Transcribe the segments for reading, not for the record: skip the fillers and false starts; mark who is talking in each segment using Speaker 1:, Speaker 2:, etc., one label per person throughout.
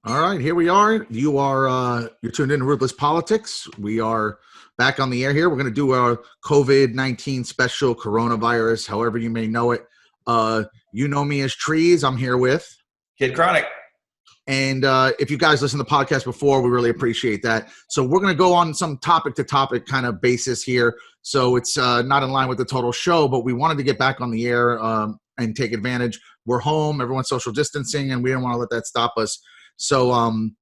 Speaker 1: All right, here we are. You're tuned in to Ruthless Politics. We are back on the air here. We're going to do a COVID-19 special, coronavirus, however you may know it. You know me as Treez. I'm here with
Speaker 2: Kid Chronic.
Speaker 1: And if you guys listen to the podcast before, we really appreciate that. So we're going to go on some topic to topic kind of basis here. So it's not in line with the total show, but we wanted to get back on the air and take advantage. We're home, everyone's social distancing, and we don't want to let that stop us. So I'm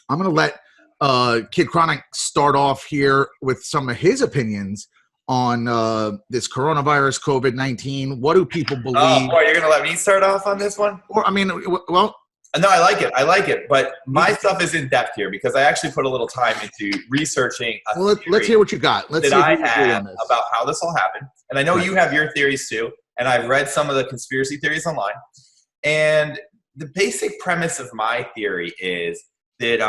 Speaker 1: going to let Kid Chronic start off here with some of his opinions on this coronavirus, COVID-19. What do people believe?
Speaker 2: Oh, boy, you're going to let me start off on this one?
Speaker 1: Or, I mean, well...
Speaker 2: No, I like it. But my stuff is in depth here because I actually put a little time into researching
Speaker 1: let's hear what you got. Let's
Speaker 2: that
Speaker 1: see
Speaker 2: I have about how this all happened. And I know you have your theories too. And I've read some of the conspiracy theories online. And the basic premise of my theory is that,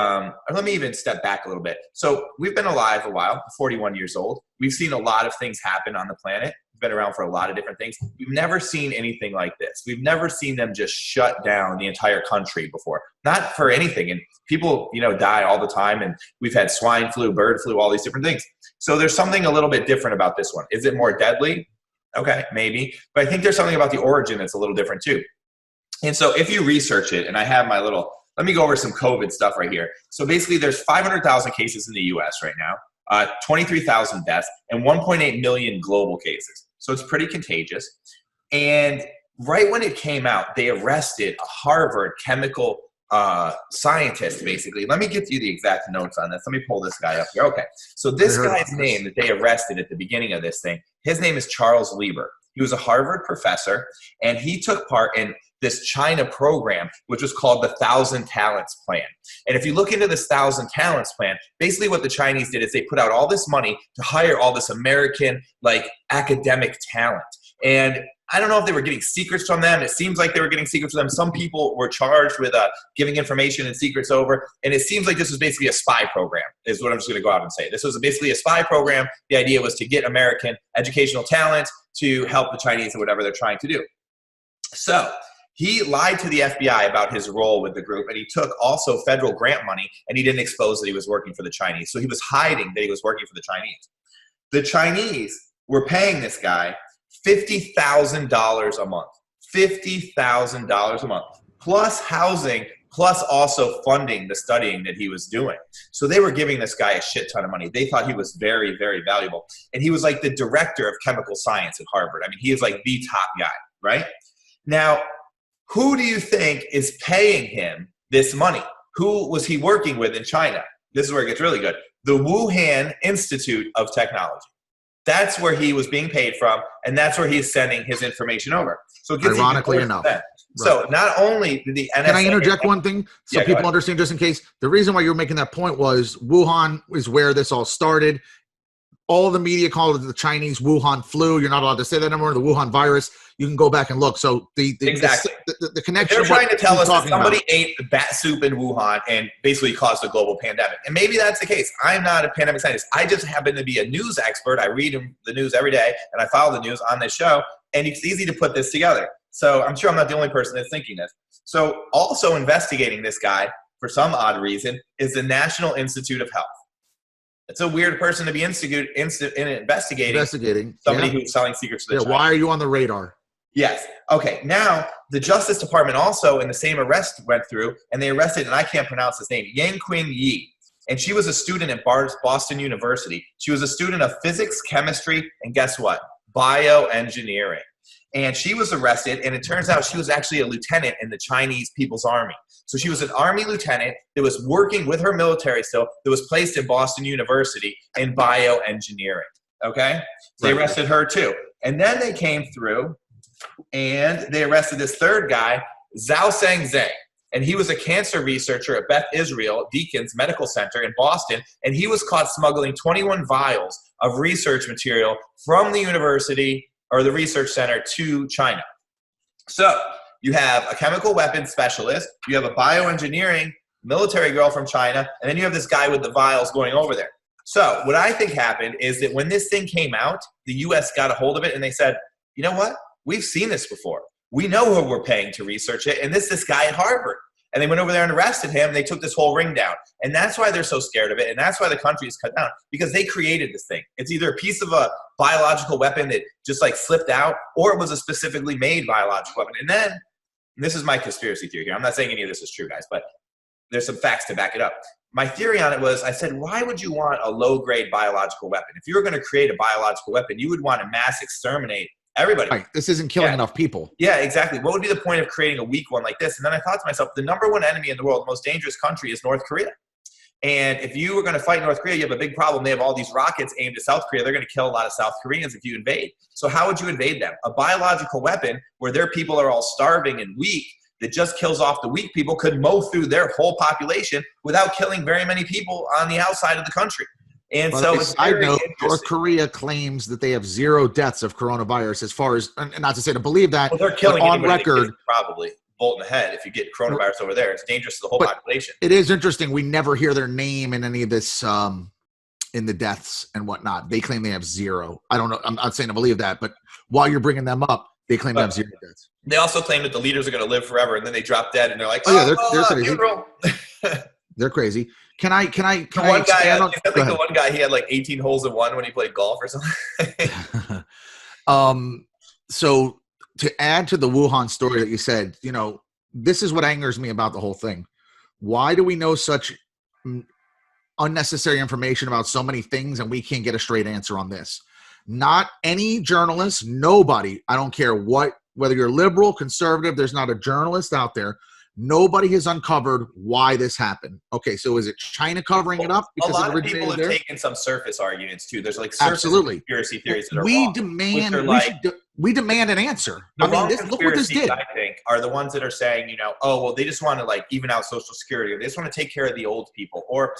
Speaker 2: let me even step back a little bit. So we've been alive a while, 41 years old. We've seen a lot of things happen on the planet. We've been around for a lot of different things. We've never seen anything like this. We've never seen them just shut down the entire country before. Not for anything. And people, die all the time. And we've had swine flu, bird flu, all these different things. So there's something a little bit different about this one. Is it more deadly? Okay, maybe. But I think there's something about the origin that's a little different too. And so if you research it, and I have my little, let me go over some COVID stuff right here. So basically there's 500,000 cases in the US right now, 23,000 deaths, and 1.8 million global cases. So it's pretty contagious. And right when it came out, they arrested a Harvard chemical scientist, basically. Let me give you the exact notes on this. Let me pull this guy up here. Okay. So this guy's name that they arrested at the beginning of this thing, his name is Charles Lieber. He was a Harvard professor, and he took part in this China program, which was called the 1,000 Talents Plan. And if you look into this 1,000 Talents Plan, basically what the Chinese did is they put out all this money to hire all this American, academic talent. And I don't know if they were getting secrets from them. It seems like they were getting secrets from them. Some people were charged with giving information and secrets over. And it seems like this was basically a spy program, is what I'm just going to go out and say. This was basically a spy program. The idea was to get American educational talent to help the Chinese in whatever they're trying to do. So he lied to the FBI about his role with the group, and he took also federal grant money, and he didn't expose that he was working for the Chinese. So he was hiding that he was working for the Chinese. The Chinese were paying this guy $50,000 a month. $50,000 a month, plus housing, plus also funding the studying that he was doing. So they were giving this guy a shit ton of money. They thought he was very, very valuable. And he was like the director of chemical science at Harvard. I mean, he is like the top guy, right? Now, who do you think is paying him this money? Who was he working with in China? This is where it gets really good. The Wuhan Institute of Technology. That's where he was being paid from, and that's where he's sending his information over. So it gets
Speaker 1: ironically enough.
Speaker 2: Right. So not only did the NSA...
Speaker 1: Can I interject one thing so people understand, just in case? The reason why you were making that point was Wuhan is where this all started. All the media called it the Chinese Wuhan flu. You're not allowed to say that anymore. The Wuhan virus. You can go back and look. So
Speaker 2: exactly.
Speaker 1: the connection.
Speaker 2: They're trying to tell us that somebody ate bat soup in Wuhan and basically caused a global pandemic. And maybe that's the case. I'm not a pandemic scientist. I just happen to be a news expert. I read the news every day, and I follow the news on this show. And it's easy to put this together. So I'm sure I'm not the only person that's thinking this. So also investigating this guy, for some odd reason, is the National Institute of Health. It's a weird person to be investigating somebody who's selling secrets to the Chinese.
Speaker 1: Why are you on the radar?
Speaker 2: Yes. Okay. Now, the Justice Department also in the same arrest went through, and they arrested, and I can't pronounce his name, Yang-Qing Yi. And she was a student at Boston University. She was a student of physics, chemistry, and guess what? Bioengineering. And she was arrested, and it turns out she was actually a lieutenant in the Chinese People's Army. So she was an army lieutenant that was working with her military still, that was placed in Boston University in bioengineering. Okay? So they arrested her too. And then they came through, and they arrested this third guy, Zhao Zheng. And he was a cancer researcher at Beth Israel Deacon's Medical Center in Boston, and he was caught smuggling 21 vials of research material from the university or the research center to China. So you have a chemical weapons specialist, you have a bioengineering military girl from China, and then you have this guy with the vials going over there. So what I think happened is that when this thing came out, the U.S. got a hold of it, and they said, you know what? We've seen this before. We know who we're paying to research it, and this guy at Harvard. And they went over there and arrested him. And they took this whole ring down. And that's why they're so scared of it. And that's why the country is cut down, because they created this thing. It's either a piece of a biological weapon that just like slipped out, or it was a specifically made biological weapon. And then, and this is my conspiracy theory here. I'm not saying any of this is true, guys, but there's some facts to back it up. My theory on it was, I said, why would you want a low-grade biological weapon? If you were going to create a biological weapon, you would want to mass exterminate everybody.
Speaker 1: Right. This isn't killing enough people.
Speaker 2: Yeah, exactly. What would be the point of creating a weak one like this? And then I thought to myself, the number one enemy in the world, the most dangerous country, is North Korea. And if you were going to fight North Korea, you have a big problem. They have all these rockets aimed at South Korea. They're going to kill a lot of South Koreans if you invade. So how would you invade them? A biological weapon where their people are all starving and weak, that just kills off the weak people, could mow through their whole population without killing very many people on the outside of the country. And so it's very interesting.
Speaker 1: North Korea claims that they have 0 deaths of coronavirus, as far as, and not to say to believe that,
Speaker 2: well, they're killing
Speaker 1: on record.
Speaker 2: Probably bolt in the head if you get coronavirus over there. It's dangerous to the whole population.
Speaker 1: It is interesting. We never hear their name in any of this, in the deaths and whatnot. They claim they have 0. I don't know. I'm not saying to believe that, but while you're bringing them up, they claim to have 0 deaths.
Speaker 2: They also claim that the leaders are going to live forever, and then they drop dead, and they're like,
Speaker 1: they're crazy.
Speaker 2: Funeral.
Speaker 1: They're crazy. Can I
Speaker 2: the one guy, he had like 18 holes in one when he played golf or something.
Speaker 1: So to add to the Wuhan story that you said, you know, this is what angers me about the whole thing. Why do we know such unnecessary information about so many things, and we can't get a straight answer on this? Not any journalist, nobody, I don't care whether you're liberal, conservative, there's not a journalist out there. Nobody has uncovered why this happened. Okay, so is it China covering it up?
Speaker 2: Because a lot of people have taken some surface arguments too. There's like surface conspiracy theories that are wrong.
Speaker 1: We demand an answer.
Speaker 2: Look what this did. I think are the ones that are saying, you know, oh well, they just want to like even out Social Security, or they just want to take care of the old people. Or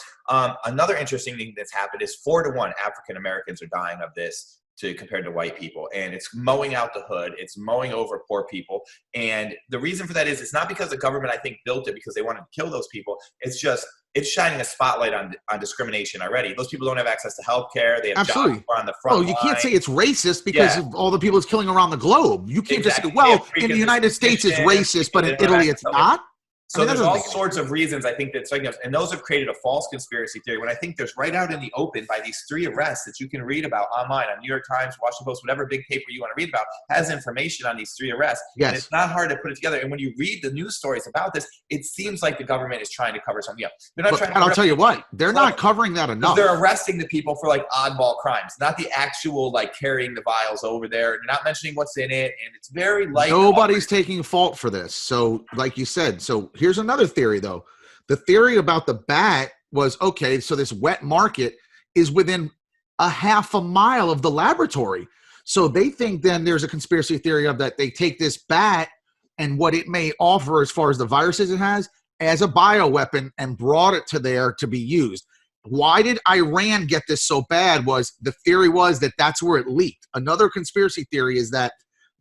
Speaker 2: another interesting thing that's happened is 4 to 1 African Americans are dying of this compared to white people, and it's mowing out the hood, it's mowing over poor people. And the reason for that is it's not because the government, I think, built it because they wanted to kill those people. It's just it's shining a spotlight on discrimination already. Those people don't have access to health care. They have jobs on the front line.
Speaker 1: You can't say it's racist because of all the people it's killing around the globe. You can't just say, well, in the United States it's racist, but in Italy it's not.
Speaker 2: So there's all sorts of reasons I think that's like, and those have created a false conspiracy theory when I think there's right out in the open by these 3 arrests that you can read about online on New York Times, Washington Post, whatever big paper you want to read about has information on these 3 arrests.
Speaker 1: Yes.
Speaker 2: And it's not hard to put it together. And when you read the news stories about this, it seems like the government is trying to cover something up. They're not trying to
Speaker 1: I'll tell you what, they're not covering that enough.
Speaker 2: They're arresting the people for like oddball crimes, not the actual like carrying the vials over there. They're not mentioning what's in it. And it's very light.
Speaker 1: Nobody's taking fault for this. So like you said, so here's another theory though. The theory about the bat was, okay, so this wet market is within a half a mile of the laboratory. So they think then there's a conspiracy theory of that they take this bat and what it may offer as far as the viruses it has as a bioweapon and brought it to there to be used. Why did Iran get this so bad? Was the theory was that that's where it leaked. Another conspiracy theory is that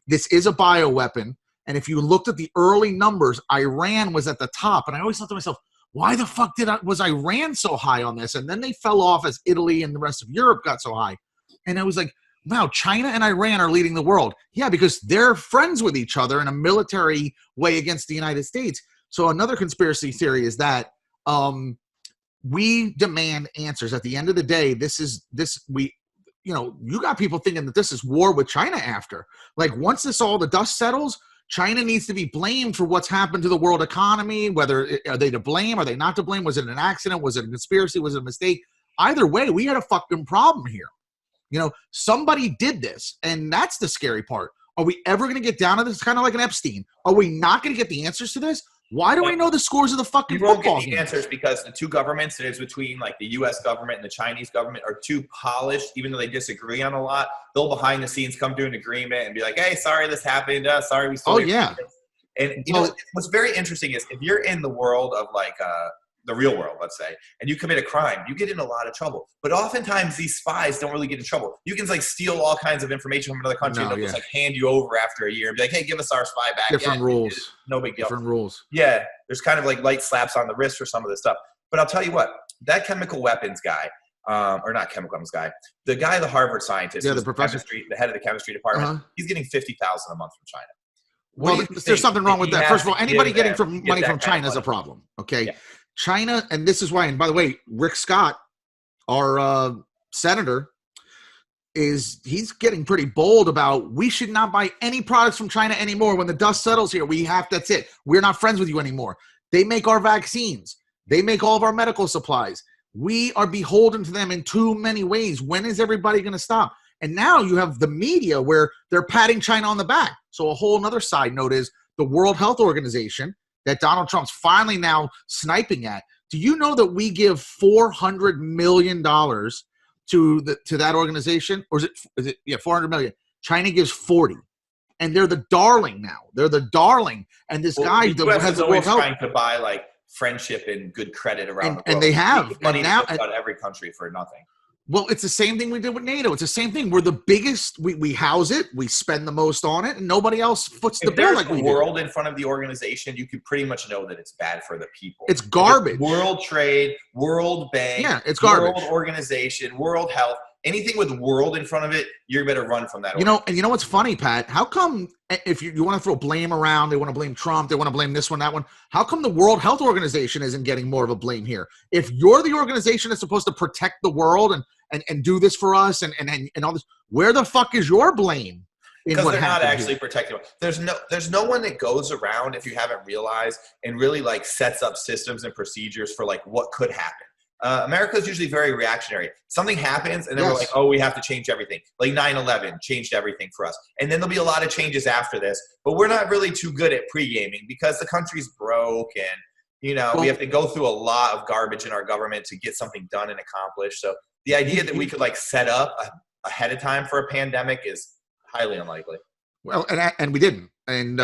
Speaker 1: this is a bioweapon. And if you looked at the early numbers, Iran was at the top. And I always thought to myself, why the fuck was Iran so high on this? And then they fell off as Italy and the rest of Europe got so high. And I was like, wow, China and Iran are leading the world. Yeah, because they're friends with each other in a military way against the United States. So another conspiracy theory is that we demand answers. At the end of the day, you got people thinking that this is war with China after. Like once the dust settles, China needs to be blamed for what's happened to the world economy. Are they to blame? Are they not to blame? Was it an accident? Was it a conspiracy? Was it a mistake? Either way, we had a fucking problem here. You know, somebody did this, and that's the scary part. Are we ever going to get down to this? Kind of like an Epstein. Are we not going to get the answers to this? Why do we know the scores of the fucking football games? You won't get the
Speaker 2: answers because the 2 governments that is between like the U.S. government and the Chinese government are too polished, even though they disagree on a lot. They'll behind the scenes come to an agreement and be like, hey, sorry this happened. Sorry we stole
Speaker 1: yeah.
Speaker 2: And you know what's very interesting is if you're in the world of like the real world, let's say, and you commit a crime, you get in a lot of trouble. But oftentimes these spies don't really get in trouble. You can like steal all kinds of information from another country and they'll just like hand you over after a year and be like, hey, give us our spy back.
Speaker 1: Different rules.
Speaker 2: No big deal.
Speaker 1: Different rules.
Speaker 2: Yeah. There's kind of like light slaps on the wrist for some of this stuff. But I'll tell you what, that chemical weapons guy, or not chemical weapons guy, the guy, the Harvard scientist,
Speaker 1: the professor,
Speaker 2: the head of the chemistry department, he's getting $50,000 a month from China.
Speaker 1: There's something wrong with that. First of all, anybody getting money from China is a problem. Okay.
Speaker 2: Yeah.
Speaker 1: China, and this is why, and by the way, Rick Scott, our senator, he's getting pretty bold about we should not buy any products from China anymore. When the dust settles here, that's it. We're not friends with you anymore. They make our vaccines. They make all of our medical supplies. We are beholden to them in too many ways. When is everybody going to stop? And now you have the media where they're patting China on the back. So a whole other side note is the World Health Organization that Donald Trump's finally now sniping at. Do you know that we give $400 million to that organization? Or is it 400 million? China gives 40. And they're the darling now. They're the darling. And this guy
Speaker 2: the has always trying to buy like friendship and good credit around the world.
Speaker 1: And they have
Speaker 2: money now out every country for nothing.
Speaker 1: Well, it's the same thing we did with NATO. It's the same thing. We're the biggest. We house it. We spend the most on it, and nobody else foots the bill like we do. If there's a world
Speaker 2: in front of the organization, you can pretty much know that it's bad for the people.
Speaker 1: It's garbage.
Speaker 2: World Trade, World Bank,
Speaker 1: yeah, it's garbage.
Speaker 2: World Organization, World Health. Anything with world in front of it, you're better run from that.
Speaker 1: And you know what's funny, Pat? How come if you want to throw blame around, they want to blame Trump, they want to blame this one, that one. How come the World Health Organization isn't getting more of a blame here? If you're the organization that's supposed to protect the world and do this for us and all this, where the fuck is your blame?
Speaker 2: Because they're not actually protecting. There's no one that goes around, if you haven't realized, and really like sets up systems and procedures for like what could happen. America is usually very reactionary. Something happens, and then we're like, oh, we have to change everything. Like 9/11 changed everything for us. And then there'll be a lot of changes after this. But we're not really too good at pre-gaming because the country's broke and, we have to go through a lot of garbage in our government to get something done and accomplished. So the idea that we could like set up ahead of time for a pandemic is highly unlikely.
Speaker 1: Well, and we didn't. And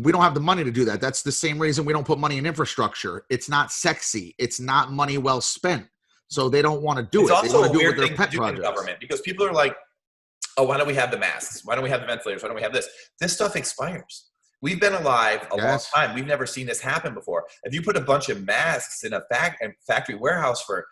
Speaker 1: we don't have the money to do that. That's the same reason we don't put money in infrastructure. It's not sexy. It's not money well spent. So they don't want to do it.
Speaker 2: It's also a weird thing to do in government because people are like, oh, why don't we have the masks? Why don't we have the ventilators? Why don't we have this? This stuff expires. We've been alive a long time. We've never seen this happen before. If you put a bunch of masks in a factory warehouse for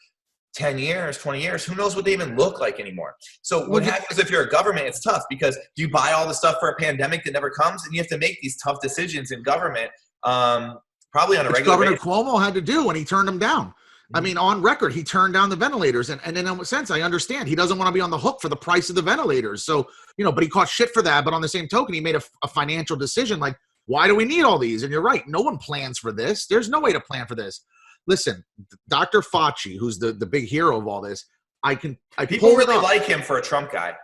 Speaker 2: 10 years, 20 years, who knows what they even look like anymore. So what happens if you're a government, it's tough because you buy all the stuff for a pandemic that never comes and you have to make these tough decisions in government probably on a regular
Speaker 1: Governor
Speaker 2: basis.
Speaker 1: Cuomo had to do when he turned them down. I mean, on record, he turned down the ventilators. And in a sense, I understand. He doesn't want to be on the hook for the price of the ventilators. So, but he caught shit for that. But on the same token, he made a financial decision like, why do we need all these? And you're right. No one plans for this. There's no way to plan for this. Listen, Dr. Fauci, who's the big hero of all this,
Speaker 2: people really like him for a Trump guy.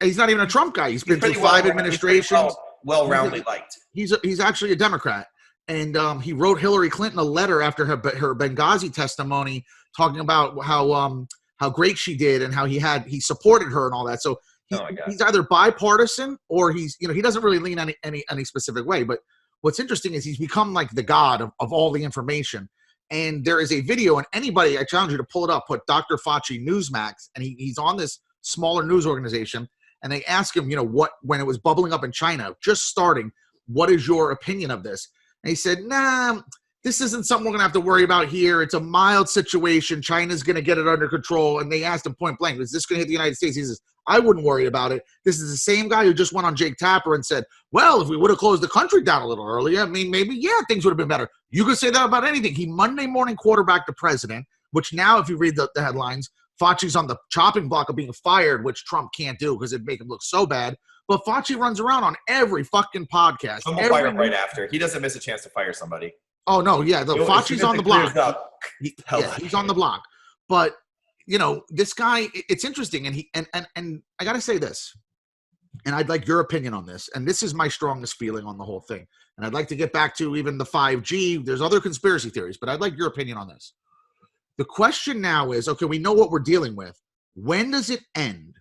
Speaker 1: He's not even a Trump guy. He's been through 5 administrations.
Speaker 2: Well-roundly liked.
Speaker 1: He's actually a Democrat. And he wrote Hillary Clinton a letter after her Benghazi testimony talking about how great she did and how he supported her and all that. So he's either bipartisan or he doesn't really lean any specific way. But what's interesting is he's become like the god of all the information. And there is a video, and anybody, I challenge you to pull it up, put Dr. Fauci Newsmax, and he's on this smaller news organization, and they ask him, when it was bubbling up in China, just starting, what is your opinion of this? And he said, nah, this isn't something we're going to have to worry about here. It's a mild situation. China's going to get it under control. And they asked him point blank, is this going to hit the United States? He says, I wouldn't worry about it. This is the same guy who just went on Jake Tapper and said, well, if we would have closed the country down a little earlier, I mean, maybe, things would have been better. You could say that about anything. He Monday morning quarterbacked the president, which now, if you read the headlines, Fauci's on the chopping block of being fired, which Trump can't do because it'd make him look so bad. But Fauci runs around on every fucking podcast.
Speaker 2: Someone will fire him right after. He doesn't miss a chance to fire somebody.
Speaker 1: Oh, no, yeah. Fauci's on the block. He's on the block. But, this guy, it's interesting. And I got to say this, and I'd like your opinion on this. And this is my strongest feeling on the whole thing. And I'd like to get back to even the 5G. There's other conspiracy theories, but I'd like your opinion on this. The question now is, okay, we know what we're dealing with. When does it end?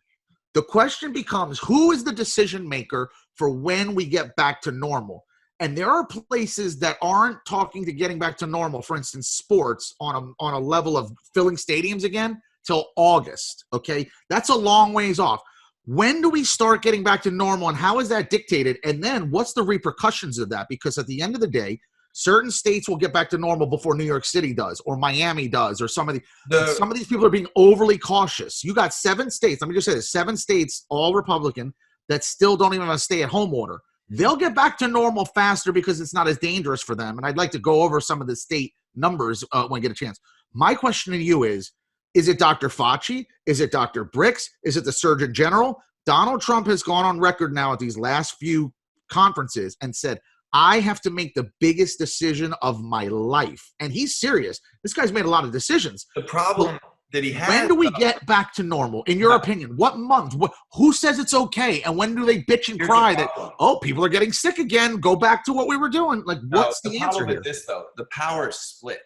Speaker 1: The question becomes, who is the decision maker for when we get back to normal? And there are places that aren't talking to getting back to normal. For instance, sports on a level of filling stadiums again till August. Okay, that's a long ways off. When do we start getting back to normal, and how is that dictated? And then what's the repercussions of that? Because at the end of the day, certain states will get back to normal before New York City does, or Miami does, or some of these people are being overly cautious. You got 7 states. Let me just say this: 7 states, all Republican, that still don't even have a stay-at-home order. they'll get back to normal faster because it's not as dangerous for them. And I'd like to go over some of the state numbers when I get a chance. My question to you is it Dr. Fauci? Is it Dr. Birx? Is it the Surgeon General? Donald Trump has gone on record now at these last few conferences and said, I have to make the biggest decision of my life. And he's serious. This guy's made a lot of decisions.
Speaker 2: The problem that he has.
Speaker 1: When do we get back to normal, in your opinion? What month? Who says it's okay? And when do they bitch and cry that, people are getting sick again, go back to what we were doing? Like, what's the answer here?
Speaker 2: With this, though, the power is split.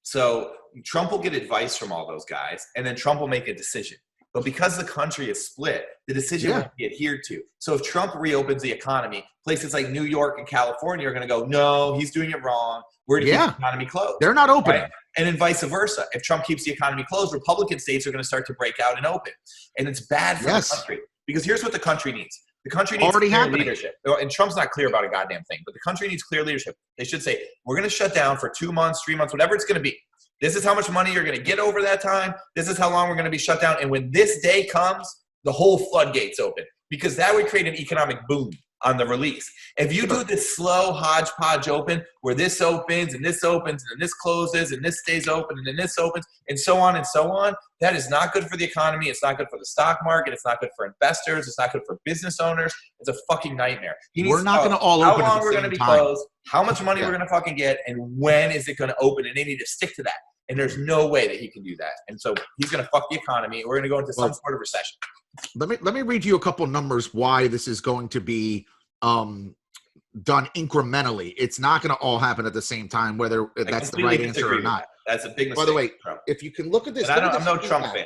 Speaker 2: So Trump will get advice from all those guys, and then Trump will make a decision. But because the country is split, the decision won't be adhered to. So if Trump reopens the economy, places like New York and California are going to go, no, he's doing it wrong. We're going to keep the economy closed.
Speaker 1: They're not open.
Speaker 2: Right? And then vice versa. If Trump keeps the economy closed, Republican states are going to start to break out and open. And it's bad for the country. Because here's what the country needs. The country needs clear leadership. And Trump's not clear about a goddamn thing. But the country needs clear leadership. They should say, we're going to shut down for 2 months, 3 months, whatever it's going to be. This is how much money you're going to get over that time. This is how long we're going to be shut down. And when this day comes, the whole floodgates open. Because that would create an economic boom on the release. If you do this slow hodgepodge open, where this opens and this opens and then this closes and this stays open and then this opens and so on, that is not good for the economy. It's not good for the stock market. It's not good for investors. It's not good for business owners. It's a fucking nightmare.
Speaker 1: We're not going to all open
Speaker 2: how long
Speaker 1: at the
Speaker 2: we're
Speaker 1: same
Speaker 2: going to be
Speaker 1: time.
Speaker 2: closed, how much money we're going to fucking get, and when is it going to open, and they need to stick to that. And there's no way that he can do that. And so he's going to fuck the economy. We're going to go into some sort of recession.
Speaker 1: Let me read you a couple numbers why this is going to be done incrementally. It's not going to all happen at the same time, whether that's the right answer or not.
Speaker 2: That's a big mistake.
Speaker 1: By the way, if you can look at this.
Speaker 2: I'm no Trump fan.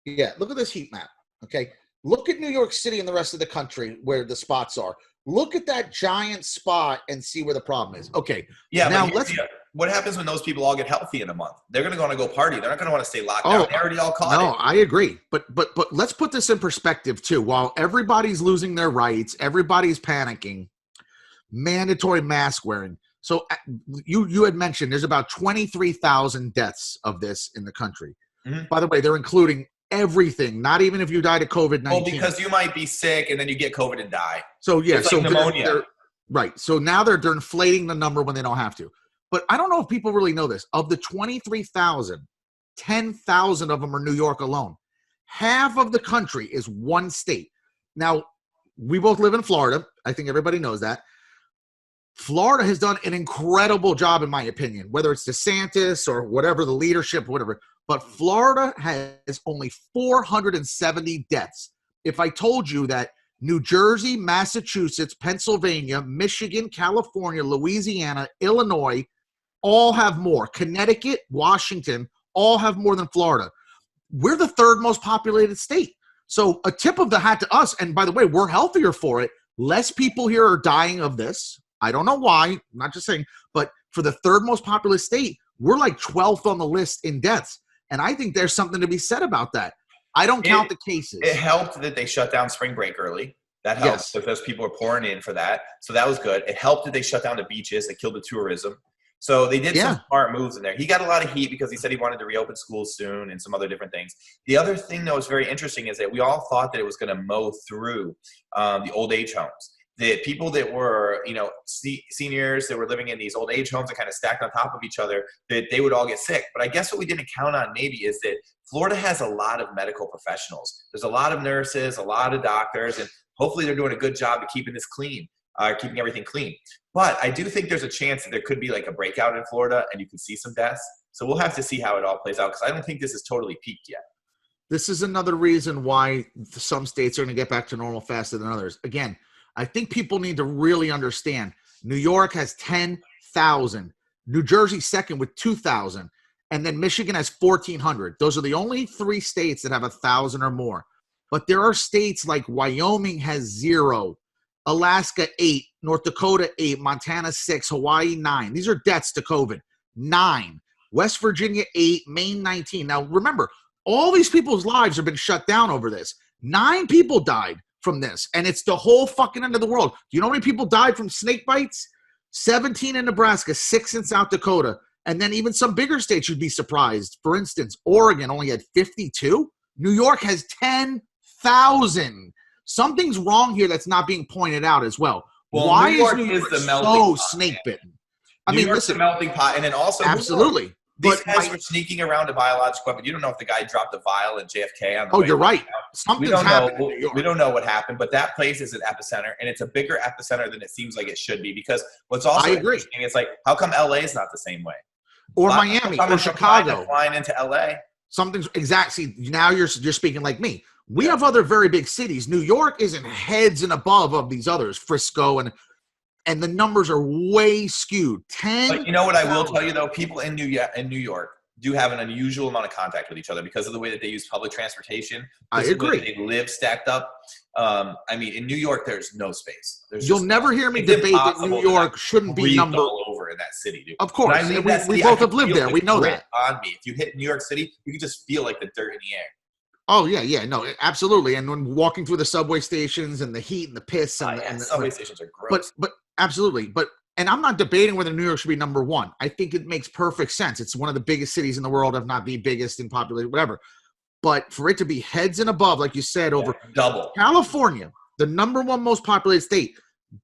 Speaker 1: Yeah, look at this heat map. Okay. Look at New York City and the rest of the country where the spots are. Look at that giant spot and see where the problem is. Okay.
Speaker 2: Yeah. Now what happens when those people all get healthy in a month? They're going to want to go party. They're not going to want to stay locked down. They already all caught it.
Speaker 1: No, I agree. But let's put this in perspective too. While everybody's losing their rights, everybody's panicking, mandatory mask wearing. So you had mentioned there's about 23,000 deaths of this in the country. Mm-hmm. By the way, they're including everything, not even if you died of COVID-19.
Speaker 2: Well, because you might be sick and then you get COVID and die.
Speaker 1: So yeah,
Speaker 2: it's like pneumonia.
Speaker 1: Right. So now they're inflating the number when they don't have to. But I don't know if people really know this. Of the 23,000, 10,000 of them are New York alone. Half of the country is one state. Now, we both live in Florida. I think everybody knows that. Florida has done an incredible job, in my opinion, whether it's DeSantis or whatever, the leadership, whatever. But Florida has only 470 deaths. If I told you that New Jersey, Massachusetts, Pennsylvania, Michigan, California, Louisiana, Illinois, all have more. Connecticut, Washington, all have more than Florida. We're the third most populated state. So a tip of the hat to us, and by the way, we're healthier for it. Less people here are dying of this. I don't know why, I'm not just saying, but for the third most populous state, we're like 12th on the list in deaths. And I think there's something to be said about that. I don't count the cases.
Speaker 2: It helped that they shut down spring break early. That helped because people were pouring in for that. So that was good. It helped that they shut down the beaches. They killed the tourism. So they did some smart moves in there. He got a lot of heat because he said he wanted to reopen schools soon and some other different things. The other thing that was very interesting is that we all thought that it was going to mow through the old age homes. The people that were, seniors that were living in these old age homes and kind of stacked on top of each other, that they would all get sick. But I guess what we didn't count on maybe is that Florida has a lot of medical professionals. There's a lot of nurses, a lot of doctors, and hopefully they're doing a good job of keeping this clean, keeping everything clean. But I do think there's a chance that there could be like a breakout in Florida and you can see some deaths. So we'll have to see how it all plays out because I don't think this is totally peaked yet.
Speaker 1: This is another reason why some states are going to get back to normal faster than others. Again, I think people need to really understand. New York has 10,000. New Jersey second with 2,000. And then Michigan has 1,400. Those are the only three states that have 1,000 or more. But there are states like Wyoming has 0, Alaska 8, North Dakota 8, Montana 6, Hawaii 9. These are deaths to COVID. 9. West Virginia 8, Maine 19. Now remember, all these people's lives have been shut down over this. 9 people died from this, and it's the whole fucking end of the world. Do you know how many people died from snake bites? 17 in Nebraska, 6 in South Dakota, and then even some bigger states you'd be surprised. For instance, Oregon only had 52. New York has 10,000. Something's wrong here that's not being pointed out as well.
Speaker 2: Well,
Speaker 1: Why
Speaker 2: New York
Speaker 1: is New York
Speaker 2: the melting
Speaker 1: so
Speaker 2: pot,
Speaker 1: snake bitten?
Speaker 2: New York's the melting pot, and then also
Speaker 1: absolutely.
Speaker 2: These guys were sneaking around a biological weapon. You don't know if the guy dropped a vial in JFK on the way.
Speaker 1: You're right. Something's happened in New York.
Speaker 2: We don't know what happened, but that place is an epicenter, and it's a bigger epicenter than it seems like it should be. Because what's also interesting is like, how come LA is not the same way?
Speaker 1: Or Miami or Chicago
Speaker 2: flying into LA.
Speaker 1: Something's exactly. Now you're speaking like me. We have other very big cities. New York isn't heads and above of these others, Frisco, and the numbers are way skewed.
Speaker 2: But you know what I will tell you though, people in New York do have an unusual amount of contact with each other because of the way that they use public transportation.
Speaker 1: I agree.
Speaker 2: They live stacked up. I mean, in New York, there's no space.
Speaker 1: You'll never hear me debate that New York shouldn't be number
Speaker 2: all over in that city, dude.
Speaker 1: Of course, we both have lived there. We know that.
Speaker 2: On me, if you hit New York City, you can just feel like the dirt in the air.
Speaker 1: Oh yeah, no, absolutely. And when walking through the subway stations and the heat and the piss and the
Speaker 2: subway stations are gross.
Speaker 1: But absolutely, and I'm not debating whether New York should be number one. I think it makes perfect sense. It's one of the biggest cities in the world, if not the biggest in population, whatever. But for it to be heads and above, like you said, over
Speaker 2: double
Speaker 1: California, the number one most populated state.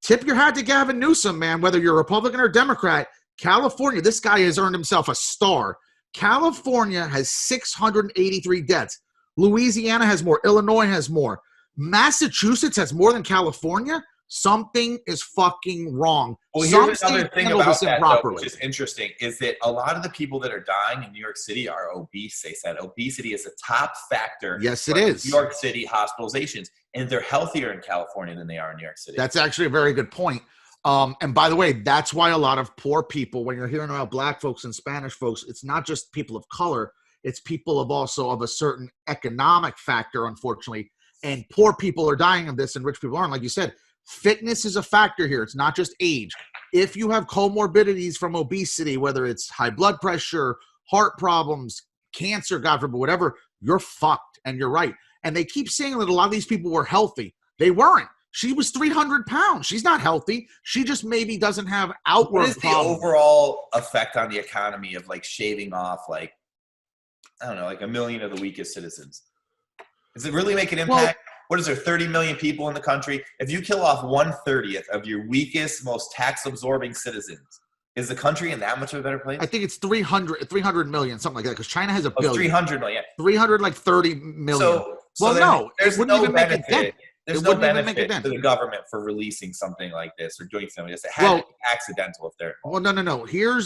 Speaker 1: Tip your hat to Gavin Newsom, man. Whether you're Republican or Democrat, California, this guy has earned himself a star. California has 683 deaths. Louisiana has more. Illinois has more. Massachusetts has more than California. Something is fucking wrong.
Speaker 2: Well, here's another thing about that, though, which is interesting, is that a lot of the people that are dying in New York City are obese. They said obesity is a top factor.
Speaker 1: Yes, it is.
Speaker 2: New York City hospitalizations, and they're healthier in California than they are in New York City.
Speaker 1: That's actually a very good point. And by the way, that's why a lot of poor people, when you're hearing about black folks and Spanish folks, it's not just people of color. It's people of a certain economic factor, unfortunately. And poor people are dying of this and rich people aren't. Like you said, fitness is a factor here. It's not just age. If you have comorbidities from obesity, whether it's high blood pressure, heart problems, cancer, God forbid, whatever, you're fucked. And you're right. And they keep saying that a lot of these people were healthy. They weren't. She was 300 pounds. She's not healthy. She just maybe doesn't have outward
Speaker 2: What is the overall effect on the economy of like shaving off like, I don't know, like 1 million of the weakest citizens? Does it really make an impact? Well, what is there, 30 million people in the country? If you kill off 1/30 of your weakest, most tax-absorbing citizens, is the country in that much of a better place?
Speaker 1: I think it's 300 million, something like that, because China has a billion.
Speaker 2: 300 million.
Speaker 1: 330 million.
Speaker 2: So
Speaker 1: no,
Speaker 2: there's
Speaker 1: it wouldn't
Speaker 2: no
Speaker 1: even
Speaker 2: benefit.
Speaker 1: make a dent.
Speaker 2: There's no benefit to the government for releasing something like this or doing something like this. It had to be accidental if they're involved.
Speaker 1: Well, no. Here,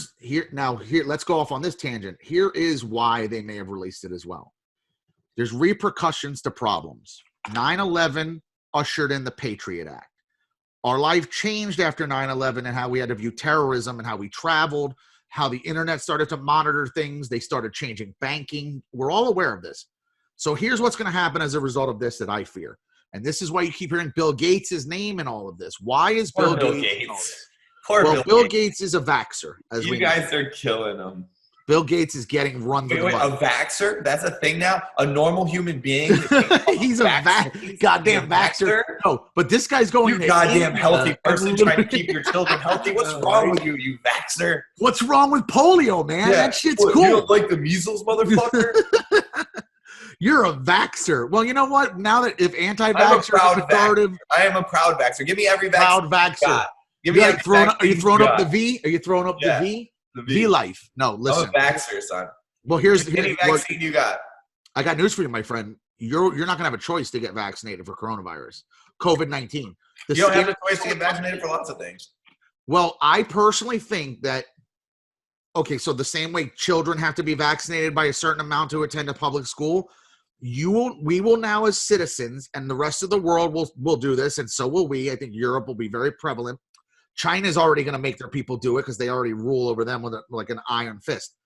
Speaker 1: let's go off on this tangent. Here is why they may have released it as well. There's repercussions to problems. 9/11 ushered in the Patriot Act. Our life changed after 9/11 and how we had to view terrorism and how we traveled, how the internet started to monitor things. They started changing banking. We're all aware of this. So here's what's going to happen as a result of this that I fear. And this is why you keep hearing Bill Gates' name in all of this. Why is Bill Gates? Bill Gates is a vaxxer.
Speaker 2: You guys are killing him.
Speaker 1: Bill Gates is getting run through the mud.
Speaker 2: A vaxxer? That's a thing now? A normal human being?
Speaker 1: He's a goddamn vaxxer. No, but this guy's going.
Speaker 2: You goddamn healthy person trying to keep your children healthy. What's wrong with you, you vaxxer?
Speaker 1: What's wrong with polio, man? Yeah. That shit's cool.
Speaker 2: You don't like the measles, motherfucker?
Speaker 1: You're a vaxxer. Well, you know what? Now that if anti-vaxxer is authoritative,
Speaker 2: I am a proud vaxxer. Give me every vaxxer.
Speaker 1: Proud vaxxer. Give me are you throwing up the V? Are you throwing up the V? The V life. No, listen.
Speaker 2: I'm a vaxxer, son.
Speaker 1: Well, here's
Speaker 2: any vaccine you got.
Speaker 1: I got news for you, my friend. You're not gonna have a choice to get vaccinated for coronavirus, COVID-19.
Speaker 2: You don't have a choice to get vaccinated for lots of things.
Speaker 1: Well, I personally think that. Okay, so the same way children have to be vaccinated by a certain amount to attend a public school, we will now as citizens, and the rest of the world will do this, and so will we. I think Europe will be very prevalent. China's already going to make their people do it because they already rule over them with like an iron fist.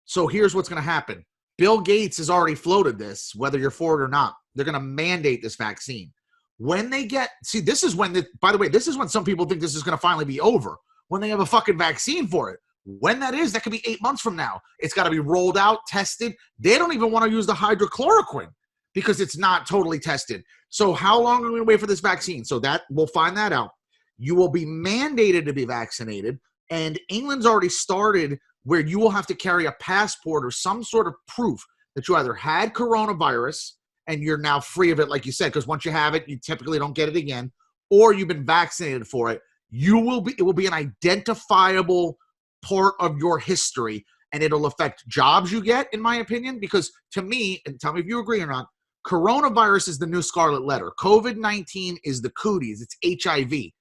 Speaker 1: So here's what's going to happen. Bill Gates has already floated this, whether you're for it or not. They're going to mandate this vaccine. When they this is when, by the way, this is when some people think this is going to finally be over, when they have a fucking vaccine for it. When that is, that could be 8 months from now. It's got to be rolled out, tested. They don't even want to use the hydrochloroquine because it's not totally tested. So how long are we going to wait for this vaccine? So that we'll find that out. You will be mandated to be vaccinated. And England's already started where you will have to carry a passport or some sort of proof that you either had coronavirus and you're now free of it, like you said, because once you have it, you typically don't get it again, or you've been vaccinated for it, it will be an identifiable part of your history, and it'll affect jobs you get, in my opinion, because to me, and tell me if you agree or not, coronavirus is the new scarlet letter. COVID-19 is the cooties. It's HIV.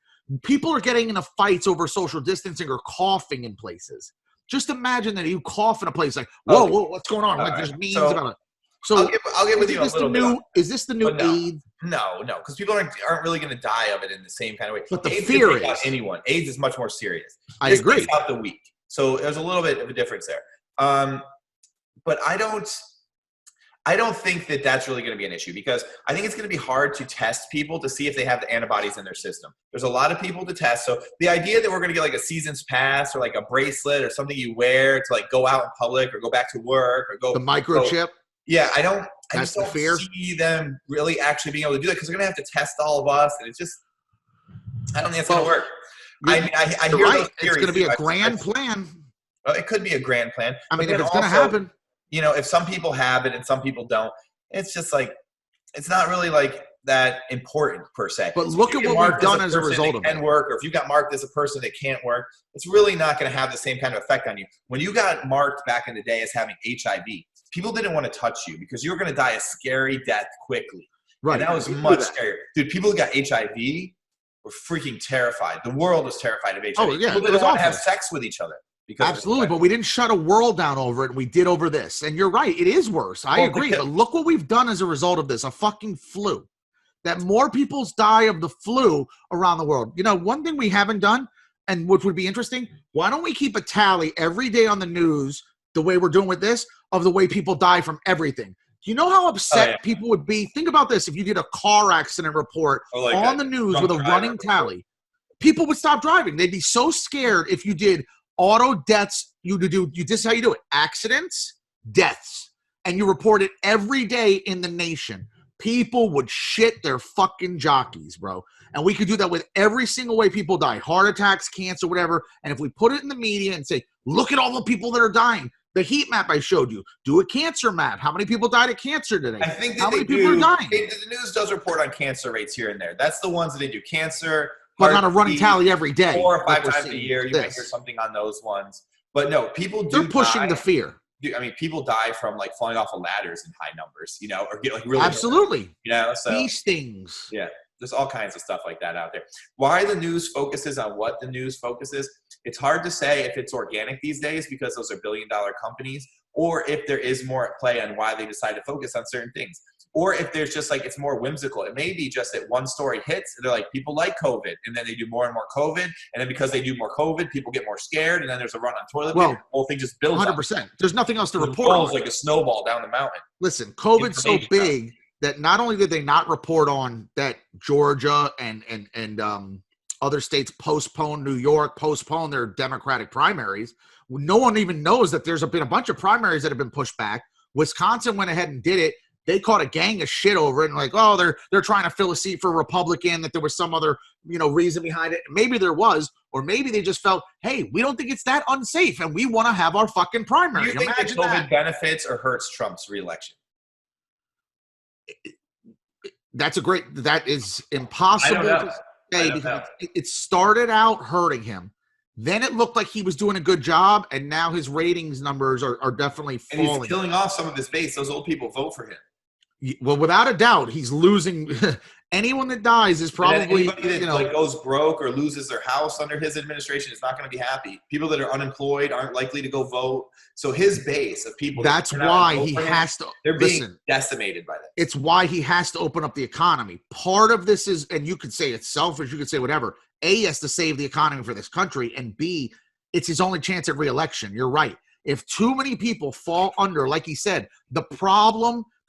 Speaker 1: People are getting into fights over social distancing or coughing in places. Just imagine that you cough in a place like, whoa, what's going on? Like, there's memes about it. So
Speaker 2: I'll get with you a little bit.
Speaker 1: Is this the new AIDS?
Speaker 2: No, because people aren't really going to die of it in the same kind of way.
Speaker 1: But the
Speaker 2: AIDS
Speaker 1: fear
Speaker 2: is
Speaker 1: is
Speaker 2: anyone. AIDS is much more serious.
Speaker 1: I agree.
Speaker 2: Takes out the weak, so there's a little bit of a difference there. But I don't think that that's really going to be an issue, because I think it's going to be hard to test people to see if they have the antibodies in their system. There's a lot of people to test. So the idea that we're going to get like a season's pass or like a bracelet or something you wear to like go out in public or go back to work or go
Speaker 1: the microchip.
Speaker 2: Yeah, I just don't see them really actually being able to do that, because they're going to have to test all of us, and it's just, I don't think it's going to work. I mean, I hear those theories.
Speaker 1: It's going to be a grand plan.
Speaker 2: It could be a grand plan.
Speaker 1: I mean, if it's going to happen.
Speaker 2: You know, if some people have it and some people don't, it's just like, it's not really like that important per se.
Speaker 1: But look at what we've done as a result of it.
Speaker 2: Can work, or if you got marked as a person that can't work, it's really not going to have the same kind of effect on you. When you got marked back in the day as having HIV, people didn't want to touch you because you were going to die a scary death quickly. Right. And that was much scarier. Dude, people who got HIV were freaking terrified. The world was terrified of HIV.
Speaker 1: Oh, yeah,
Speaker 2: people didn't want to have sex with each other.
Speaker 1: Absolutely, but we didn't shut a world down over it. We did over this. And you're right, it is worse. I agree. But look what we've done as a result of this, a fucking flu. That more people die of the flu around the world. You know, one thing we haven't done, and which would be interesting, why don't we keep a tally every day on the news, the way we're doing with this, of the way people die from everything? Do you know how upset people would be? Think about this. If you did a ar accident report on the news with a running tally, people would stop driving. They'd be so scared if you did auto deaths. This is how you do it. Accidents, deaths. And you report it every day in the nation. People would shit their fucking jockeys, bro. And we could do that with every single way people die. Heart attacks, cancer, whatever. And if we put it in the media and say, look at all the people that are dying. The heat map I showed you. Do a cancer map. How many people died of cancer today?
Speaker 2: I think that
Speaker 1: how many people are dying?
Speaker 2: The news does report on cancer rates here and there. That's the ones that they do. Cancer,
Speaker 1: but on a running tally every day.
Speaker 2: 4 or 5 times a year, you might hear something on those ones. But no, people do.
Speaker 1: They're pushing the fear.
Speaker 2: I mean, people die from like falling off of ladders in high numbers, you know, or get like really
Speaker 1: absolutely,
Speaker 2: hurt, you know. So
Speaker 1: these things,
Speaker 2: yeah, there's all kinds of stuff like that out there. Why the news focuses on what the news focuses, it's hard to say if it's organic these days because those are billion-dollar companies, or if there is more at play on why they decide to focus on certain things. Or if there's just like, it's more whimsical. It may be just that one story hits and they're like, people like COVID. And then they do more and more COVID. And then because they do more COVID, people get more scared. And then there's a run on toilet paper. The whole thing just builds
Speaker 1: 100%. Up. There's nothing else to report.
Speaker 2: It falls like a snowball down the mountain.
Speaker 1: Listen, COVID's so big that not only did they not report on that Georgia and other states postponed, New York postponed their Democratic primaries. No one even knows that there's been a bunch of primaries that have been pushed back. Wisconsin went ahead and did it. They caught a gang of shit over it and like, oh, they're trying to fill a seat for a Republican, that there was some other, reason behind it. Maybe there was, or maybe they just felt, hey, we don't think it's that unsafe and we want to have our fucking primary.
Speaker 2: Do you think that COVID benefits or hurts Trump's reelection?
Speaker 1: That is impossible to say because it started out hurting him. Then it looked like he was doing a good job, and now his ratings numbers are definitely falling.
Speaker 2: And he's killing off some of his base. Those old people vote for him.
Speaker 1: Well, without a doubt, he's losing. Anyone that dies is probably
Speaker 2: that goes broke or loses their house under his administration is not going to be happy. People that are unemployed aren't likely to go vote. So his base of people.
Speaker 1: That's why he has to.
Speaker 2: They're being decimated by that.
Speaker 1: It's why he has to open up the economy. Part of this is, and you could say it's selfish. You could say whatever. A, he has to save the economy for this country, and B, it's his only chance at re-election. You're right. If too many people fall under, like he said, the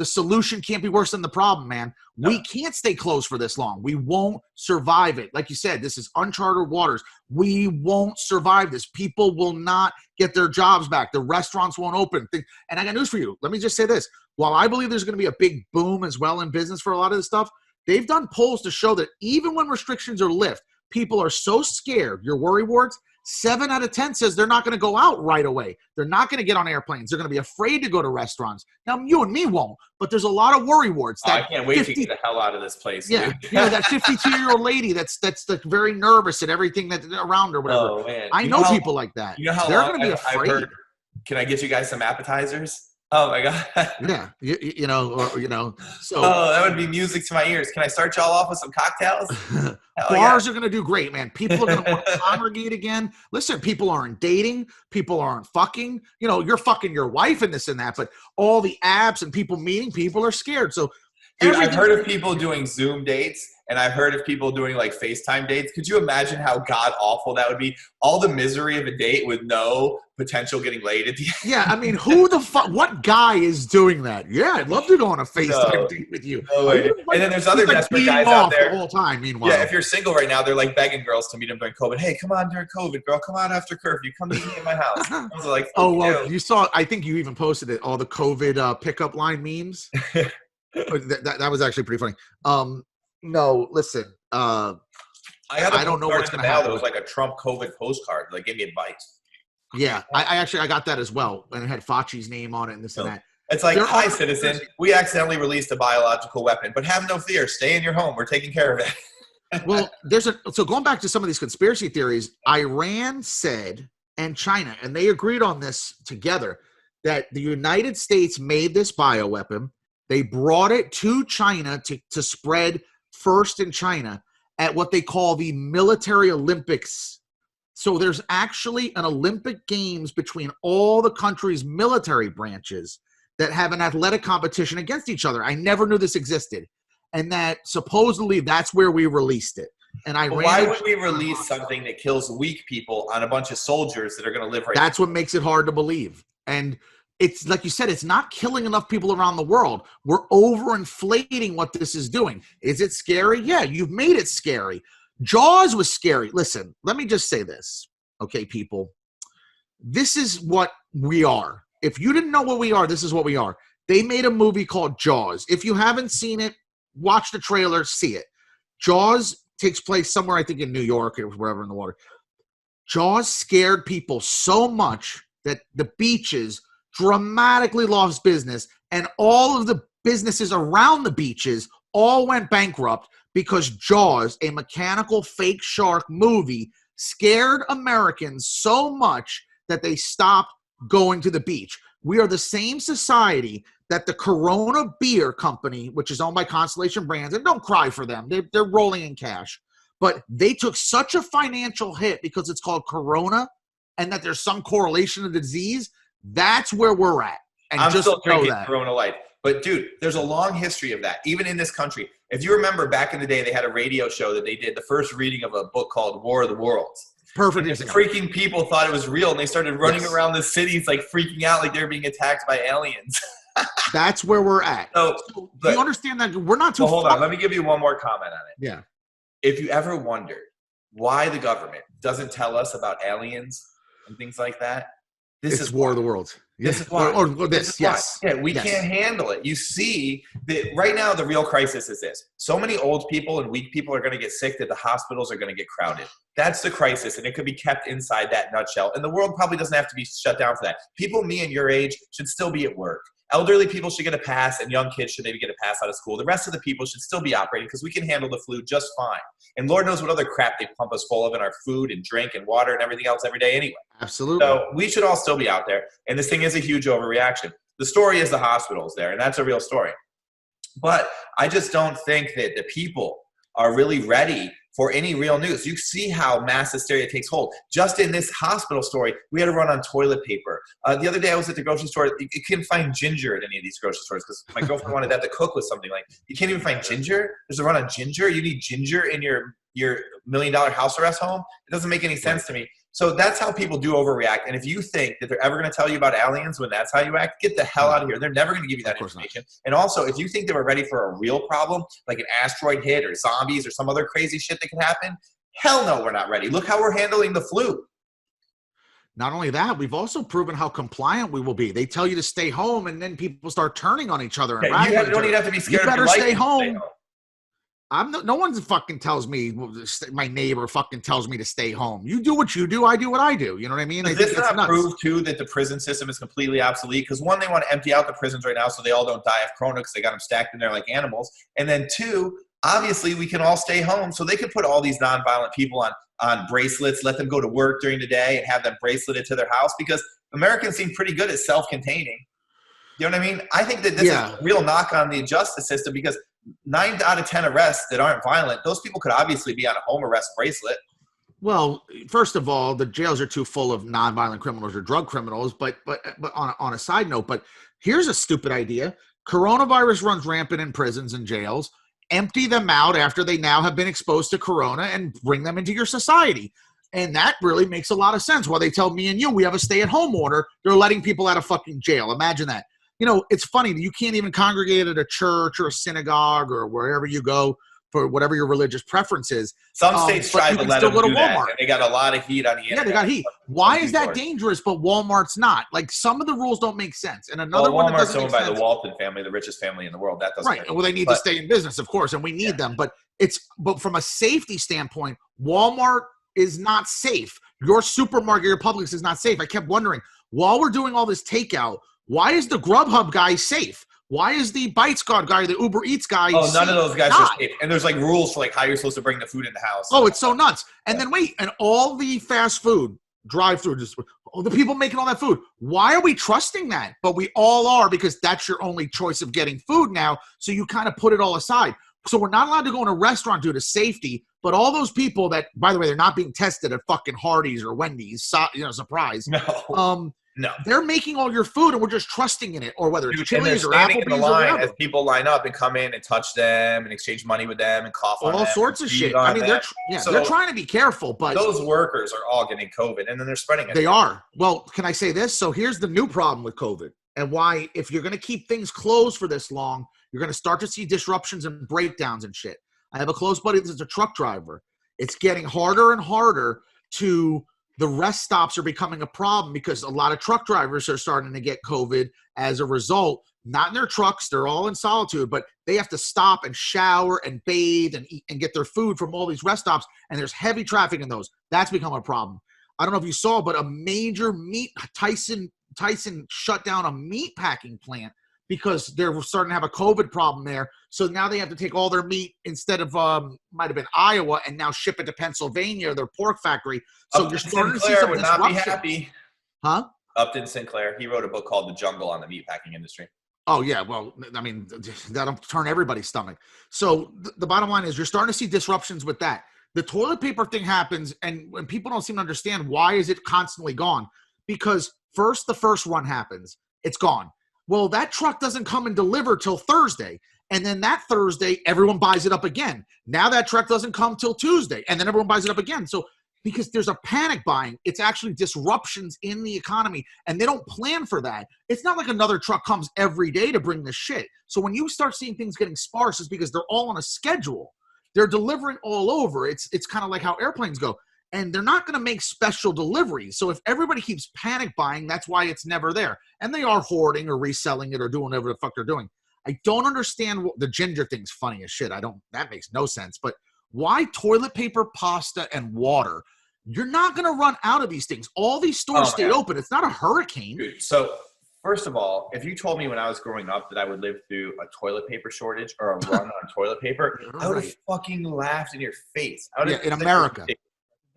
Speaker 1: solution can't be worse than the problem, man. No. We can't stay closed for this long. We won't survive it. Like you said, this is uncharted waters. We won't survive this. People will not get their jobs back. The restaurants won't open. And I got news for you. Let me just say this. While I believe there's going to be a big boom as well in business for a lot of this stuff, they've done polls to show that even when restrictions are lifted, people are so scared, your worry wards, 7 out of 10 says they're not going to go out right away. They're not going to get on airplanes. They're going to be afraid to go to restaurants. Now, you and me won't, but there's a lot of worry wards.
Speaker 2: I can't wait to get the hell out of this place.
Speaker 1: Yeah,
Speaker 2: dude.
Speaker 1: that 52-year-old lady that's like very nervous at everything that's around her, whatever.
Speaker 2: Oh, man.
Speaker 1: I know people like that.
Speaker 2: You know how
Speaker 1: they're
Speaker 2: long
Speaker 1: going to be afraid.
Speaker 2: I've heard, can I get you guys some appetizers? Oh my God.
Speaker 1: Yeah. So.
Speaker 2: Oh, that would be music to my ears. Can I start y'all off with some cocktails?
Speaker 1: Bars are going to do great, man. People are going to want to congregate again. Listen, people aren't dating. People aren't fucking. You're fucking your wife and this and that, but all the apps and people meeting, people are scared. So,
Speaker 2: dude, I've heard of people doing Zoom dates, and I've heard of people doing like FaceTime dates. Could you imagine how god awful that would be? All the misery of a date with no potential getting laid at the end.
Speaker 1: Yeah, I mean, who the fuck? What guy is doing that? Yeah, I'd love to go on a FaceTime date with you.
Speaker 2: No way. And then there's other desperate guys out there
Speaker 1: the whole time. Meanwhile,
Speaker 2: yeah, if you're single right now, they're like begging girls to meet them during COVID. Hey, come on during COVID, girl. Come on after curfew. Come meet me in my house. I was like,
Speaker 1: oh well, you saw. I think you even posted it. All the COVID pickup line memes. that was actually pretty funny. No, listen. I don't know what's going to happen.
Speaker 2: It was like a Trump COVID postcard. Like, gave me advice.
Speaker 1: Yeah, I got that as well, and it had Fauci's name on it and this and that.
Speaker 2: It's like, hi, citizen. We accidentally released a biological weapon, but have no fear. Stay in your home. We're taking care of it.
Speaker 1: Well, so going back to some of these conspiracy theories, Iran said, and China, and they agreed on this together, that the United States made this bioweapon. They brought it to China to spread first in China at what they call the military Olympics. So there's actually an Olympic Games between all the countries' military branches that have an athletic competition against each other. I never knew this existed. And that supposedly that's where we released it. And
Speaker 2: why would we release something that kills weak people on a bunch of soldiers that are going to live right now?
Speaker 1: That's what makes it hard to believe. And it's like you said, it's not killing enough people around the world. We're overinflating what this is doing. Is it scary? Yeah, you've made it scary. Jaws was scary. Listen, let me just say this. Okay, people. This is what we are. If you didn't know what we are, this is what we are. They made a movie called Jaws. If you haven't seen it, watch the trailer, see it. Jaws takes place somewhere, I think, in New York or wherever in the water. Jaws scared people so much that the beaches dramatically lost business, and all of the businesses around the beaches all went bankrupt because Jaws, a mechanical fake shark movie, scared Americans so much that they stopped going to the beach. We are the same society that the Corona Beer Company, which is owned by Constellation Brands, and don't cry for them, they're rolling in cash, but they took such a financial hit because it's called Corona and that there's some correlation to the disease. That's where we're at. And
Speaker 2: I'm
Speaker 1: just
Speaker 2: still drinking
Speaker 1: that.
Speaker 2: Corona Light. But, dude, there's a long history of that, even in this country. If you remember back in the day, they had a radio show that they did the first reading of a book called War of the Worlds.
Speaker 1: Perfect.
Speaker 2: Freaking people thought it was real, and they started running around the cities like freaking out like they were being attacked by aliens.
Speaker 1: That's where we're at.
Speaker 2: So,
Speaker 1: do you understand that we're not too
Speaker 2: hold on. Let me give you one more comment on it.
Speaker 1: Yeah.
Speaker 2: If you ever wondered why the government doesn't tell us about aliens and things like that,
Speaker 1: this is War of the Worlds.
Speaker 2: This is why.
Speaker 1: Or this, yes.
Speaker 2: Yeah, we can't handle it. You see that right now the real crisis is this. So many old people and weak people are going to get sick that the hospitals are going to get crowded. That's the crisis, and it could be kept inside that nutshell. And the world probably doesn't have to be shut down for that. People me and your age should still be at work. Elderly people should get a pass, and young kids should maybe get a pass out of school. The rest of the people should still be operating because we can handle the flu just fine. And Lord knows what other crap they pump us full of in our food and drink and water and everything else every day anyway.
Speaker 1: Absolutely.
Speaker 2: So we should all still be out there. And this thing is a huge overreaction. The story is the hospitals there, and that's a real story. But I just don't think that the people are really ready for any real news. You see how mass hysteria takes hold. Just in this hospital story, we had to run on toilet paper. The other day I was at the grocery store. You couldn't find ginger at any of these grocery stores because my girlfriend wanted that to cook with something. Like, you can't even find ginger? There's a run on ginger? You need ginger in your $1 million house arrest home? It doesn't make any sense to me. So that's how people do overreact. And if you think that they're ever going to tell you about aliens when that's how you act, get the hell out of here. They're never going to give you that information. And also, if you think they were ready for a real problem, like an asteroid hit or zombies or some other crazy shit that could happen, hell no, we're not ready. Look how we're handling the flu.
Speaker 1: Not only that, we've also proven how compliant we will be. They tell you to stay home, and then people start turning on each other. And
Speaker 2: you don't even have to be scared.
Speaker 1: You better stay home. No one fucking tells me, my neighbor fucking tells me to stay home. You do what you do, I do what I do. You know what I mean?
Speaker 2: Does this not prove, too, that the prison system is completely obsolete? Because one, they want to empty out the prisons right now so they all don't die of corona because they got them stacked in there like animals. And then two, obviously we can all stay home. So they could put all these nonviolent people on bracelets, let them go to work during the day and have them braceleted to their house, because Americans seem pretty good at self-containing. You know what I mean? I think that this is a real knock on the justice system, because 9 out of 10 arrests that aren't violent, those people could obviously be on a home arrest bracelet.
Speaker 1: Well, first of all, the jails are too full of nonviolent criminals or drug criminals. But on a side note, but here's a stupid idea. Coronavirus runs rampant in prisons and jails. Empty them out after they now have been exposed to corona and bring them into your society. And that really makes a lot of sense. While they tell me and you we have a stay-at-home order, they're letting people out of fucking jail. Imagine that. You know, it's funny. You can't even congregate at a church or a synagogue or wherever you go for whatever your religious preference is.
Speaker 2: Some states try to let them do that. They got a lot of heat on the internet.
Speaker 1: Yeah, they got heat. Why is that dangerous, but Walmart's not? Like, some of the rules don't make sense. And another one that doesn't make sense.
Speaker 2: Walmart's owned by the Walton family, the richest family in the world. That doesn't make sense.
Speaker 1: Well, they need to stay in business, of course, and we need them. But from a safety standpoint, Walmart is not safe. Your supermarket, your Publix is not safe. I kept wondering, while we're doing all this takeout, why is the Grubhub guy safe? Why is the Bite Squad guy, the Uber Eats guy
Speaker 2: safe? None of those guys are safe. And there's like rules for like how you're supposed to bring the food in the house.
Speaker 1: Oh, it's so nuts. And then and all the fast food drive-through, the people making all that food. Why are we trusting that? But we all are, because that's your only choice of getting food now. So you kind of put it all aside. So we're not allowed to go in a restaurant due to safety. But all those people that, by the way, they're not being tested at fucking Hardee's or Wendy's, surprise.
Speaker 2: No.
Speaker 1: They're making all your food, and we're just trusting in it, or whether it's Chili's or
Speaker 2: Applebee's
Speaker 1: in the line
Speaker 2: or whatever. As people line up and come in and touch them and exchange money with them and cough on them.
Speaker 1: All sorts of shit. I mean, they're trying to be careful, but
Speaker 2: those workers are all getting COVID, and then they're spreading it.
Speaker 1: They are. Well, can I say this? So here's the new problem with COVID, and why, if you're going to keep things closed for this long, you're going to start to see disruptions and breakdowns and shit. I have a close buddy that's a truck driver. It's getting harder and harder the rest stops are becoming a problem, because a lot of truck drivers are starting to get COVID as a result. Not in their trucks, they're all in solitude, but they have to stop and shower and bathe and eat and get their food from all these rest stops, and there's heavy traffic in those. That's become a problem. I don't know if you saw, but a major Tyson shut down a meat packing plant because they're starting to have a COVID problem there. So now they have to take all their meat, instead of might have been Iowa, and now ship it to Pennsylvania, their pork factory. So you're starting to see some
Speaker 2: would not be happy.
Speaker 1: Huh?
Speaker 2: Upton Sinclair, he wrote a book called The Jungle on the meatpacking industry.
Speaker 1: Oh, yeah. Well, I mean, that'll turn everybody's stomach. So the bottom line is you're starting to see disruptions with that. The toilet paper thing happens, and when people don't seem to understand why is it constantly gone, because the first run happens, it's gone. Well, that truck doesn't come and deliver till Thursday. And then that Thursday, everyone buys it up again. Now that truck doesn't come till Tuesday. And then everyone buys it up again. So because there's a panic buying, it's actually disruptions in the economy. And they don't plan for that. It's not like another truck comes every day to bring this shit. So when you start seeing things getting sparse, it's because they're all on a schedule. They're delivering all over. It's kind of like how airplanes go. And they're not going to make special deliveries. So if everybody keeps panic buying, that's why it's never there. And they are hoarding or reselling it or doing whatever the fuck they're doing. I don't understand the ginger thing's funny as shit. That makes no sense. But why toilet paper, pasta, and water? You're not going to run out of these things. All these stores stayed open. It's not a hurricane.
Speaker 2: Dude, so first of all, if you told me when I was growing up that I would live through a toilet paper shortage or a run on toilet paper, I would have fucking laughed in your face.
Speaker 1: In America.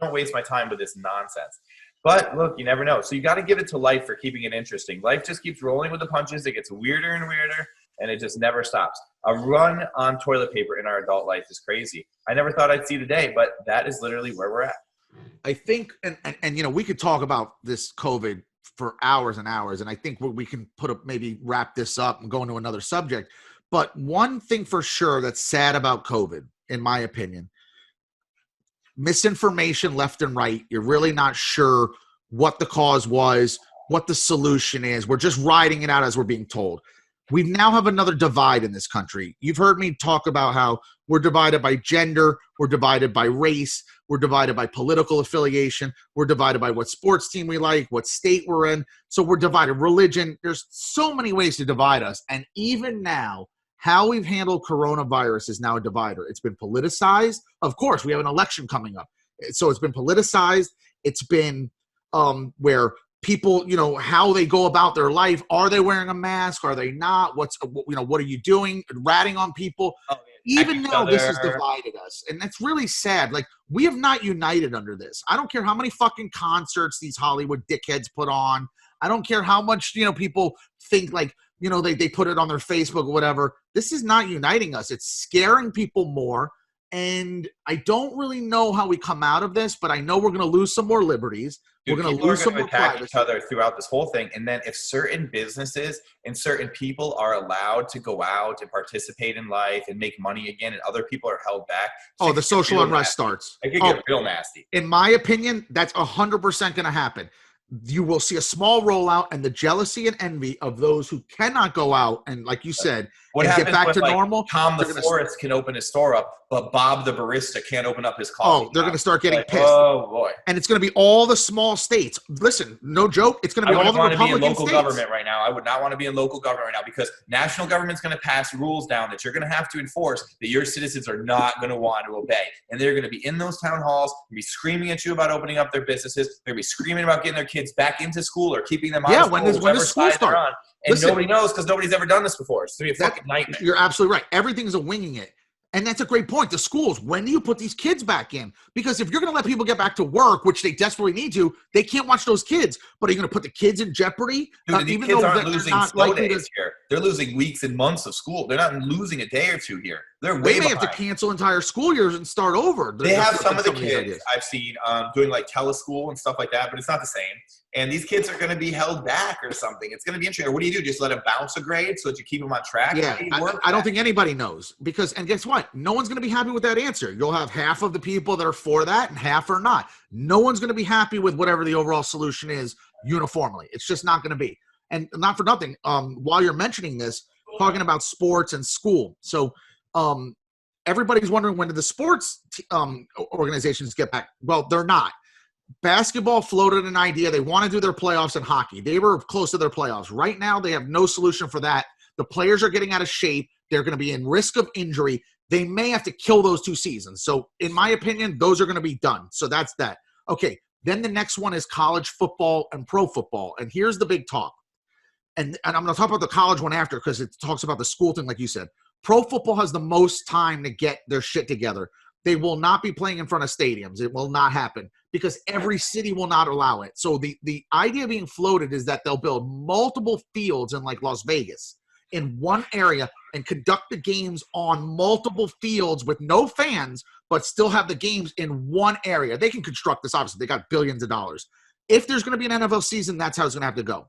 Speaker 2: Don't waste my time with this nonsense. But look, you never know. So you got to give it to life for keeping it interesting. Life just keeps rolling with the punches. It gets weirder and weirder, and it just never stops. A run on toilet paper in our adult life is crazy. I never thought I'd see the day, but that is literally where we're at.
Speaker 1: I think, and we could talk about this COVID for hours and hours, and I think we can maybe wrap this up and go into another subject. But one thing for sure that's sad about COVID, in my opinion, misinformation left and right. You're really not sure what the cause was, what the solution is. We're just riding it out as we're being told. We now have another divide in this country. You've heard me talk about how we're divided by gender, we're divided by race, we're divided by political affiliation, we're divided by what sports team we like, what state we're in. So we're divided. Religion, there's so many ways to divide us. And even now, how we've handled coronavirus is now a divider. It's been politicized. Of course, we have an election coming up. So it's been politicized. It's been where people, how they go about their life. Are they wearing a mask? Are they not? What are you doing? Ratting on people. Oh, even now, this has divided us. And that's really sad. Like, we have not united under this. I don't care how many fucking concerts these Hollywood dickheads put on. I don't care how much, people think like, they put it on their Facebook or whatever. This is not uniting us. It's scaring people more. And I don't really know how we come out of this, but I know we're going to lose some more liberties.
Speaker 2: Dude,
Speaker 1: we're going to lose some more privacy.
Speaker 2: Each other throughout this whole thing. And then if certain businesses and certain people are allowed to go out and participate in life and make money again, and other people are held back.
Speaker 1: Oh, the social unrest starts.
Speaker 2: It could get real nasty.
Speaker 1: In my opinion, that's 100% going to happen. You will see a small rollout, and the jealousy and envy of those who cannot go out and, like you said, get back to normal.
Speaker 2: Tom the florist can open his store up, but Bob the barista can't open up his coffee.
Speaker 1: Oh, they're going to start getting pissed.
Speaker 2: Oh boy!
Speaker 1: And it's going to be all the small states. Listen, no joke. It's going to be all the Republican states. I wouldn't want to be in local
Speaker 2: government right now. I would not want to be in local government right now because national government's going to pass rules down that you're going to have to enforce that your citizens are not going to want to obey, and they're going to be in those town halls, be screaming at you about opening up their businesses. They're going to be screaming about getting their kids back into school or keeping them out of school.
Speaker 1: When does school start?
Speaker 2: And nobody knows because nobody's ever done this before. It's going to be a fucking nightmare.
Speaker 1: You're absolutely right. Everything's a winging it. And that's a great point. The schools, when do you put these kids back in? Because if you're going to let people get back to work, which they desperately need to, they can't watch those kids. But are you going to put the kids in jeopardy?
Speaker 2: Dude, these kids aren't losing snow days here. They're losing weeks and months of school. They're not losing a day or two here. They may have
Speaker 1: to cancel entire school years and start over.
Speaker 2: They have some of the kids I've seen doing like teleschool and stuff like that, but it's not the same. And these kids are going to be held back or something. It's going to be interesting. Or what do you do? Just let them bounce a grade so that you keep them on track?
Speaker 1: Yeah, I don't think anybody knows. And guess what? No one's going to be happy with that answer. You'll have half of the people that are for that and half are not. No one's going to be happy with whatever the overall solution is uniformly. It's just not going to be. And not for nothing, while you're mentioning this, talking about sports and school. So everybody's wondering, when did the sports organizations get back? Well, they're not. Basketball floated an idea. They want to do their playoffs in hockey. They were close to their playoffs. Right now, they have no solution for that. The players are getting out of shape. They're going to be in risk of injury. They may have to kill those 2 seasons. So, in my opinion, those are going to be done. So, that's that. Okay, then the next one is college football and pro football. And here's the big talk. And I'm going to talk about the college one after because it talks about the school thing like you said. Pro football has the most time to get their shit together. They will not be playing in front of stadiums. It will not happen because every city will not allow it. So the idea being floated is that they'll build multiple fields in like Las Vegas in one area and conduct the games on multiple fields with no fans, but still have the games in one area. They can construct this, obviously. They got billions of dollars. If there's going to be an NFL season, that's how it's going to have to go.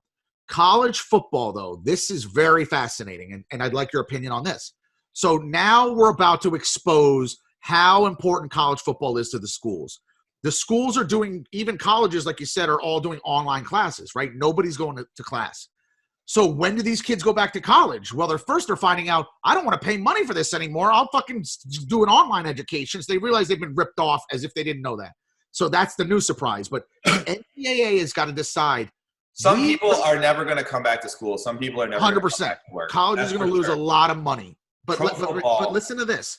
Speaker 1: College football, though, this is very fascinating, and I'd like your opinion on this. So now we're about to expose how important college football is to the schools. The schools are doing, even colleges, like you said, are all doing online classes, right? Nobody's going to class. So when do these kids go back to college? Well, they're finding out, I don't want to pay money for this anymore. I'll fucking do an online education. So they realize they've been ripped off as if they didn't know that. So that's the new surprise. But NCAA has got to decide.
Speaker 2: Some people are never going to come back to school. Some people are never
Speaker 1: 100%.
Speaker 2: going to come back to work.
Speaker 1: College is going to lose a lot of money. But listen to this.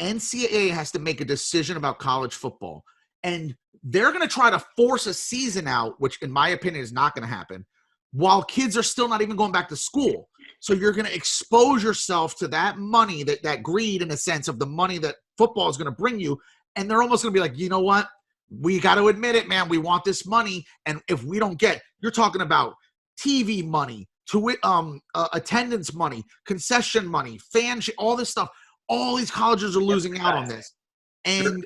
Speaker 1: NCAA has to make a decision about college football. And they're going to try to force a season out, which in my opinion is not going to happen, while kids are still not even going back to school. So you're going to expose yourself to that money, that greed in a sense of the money that football is going to bring you. And they're almost going to be like, you know what? We got to admit it, man. We want this money. And if we don't you're talking about TV money, attendance money, concession money, all this stuff. All these colleges are losing out on this. And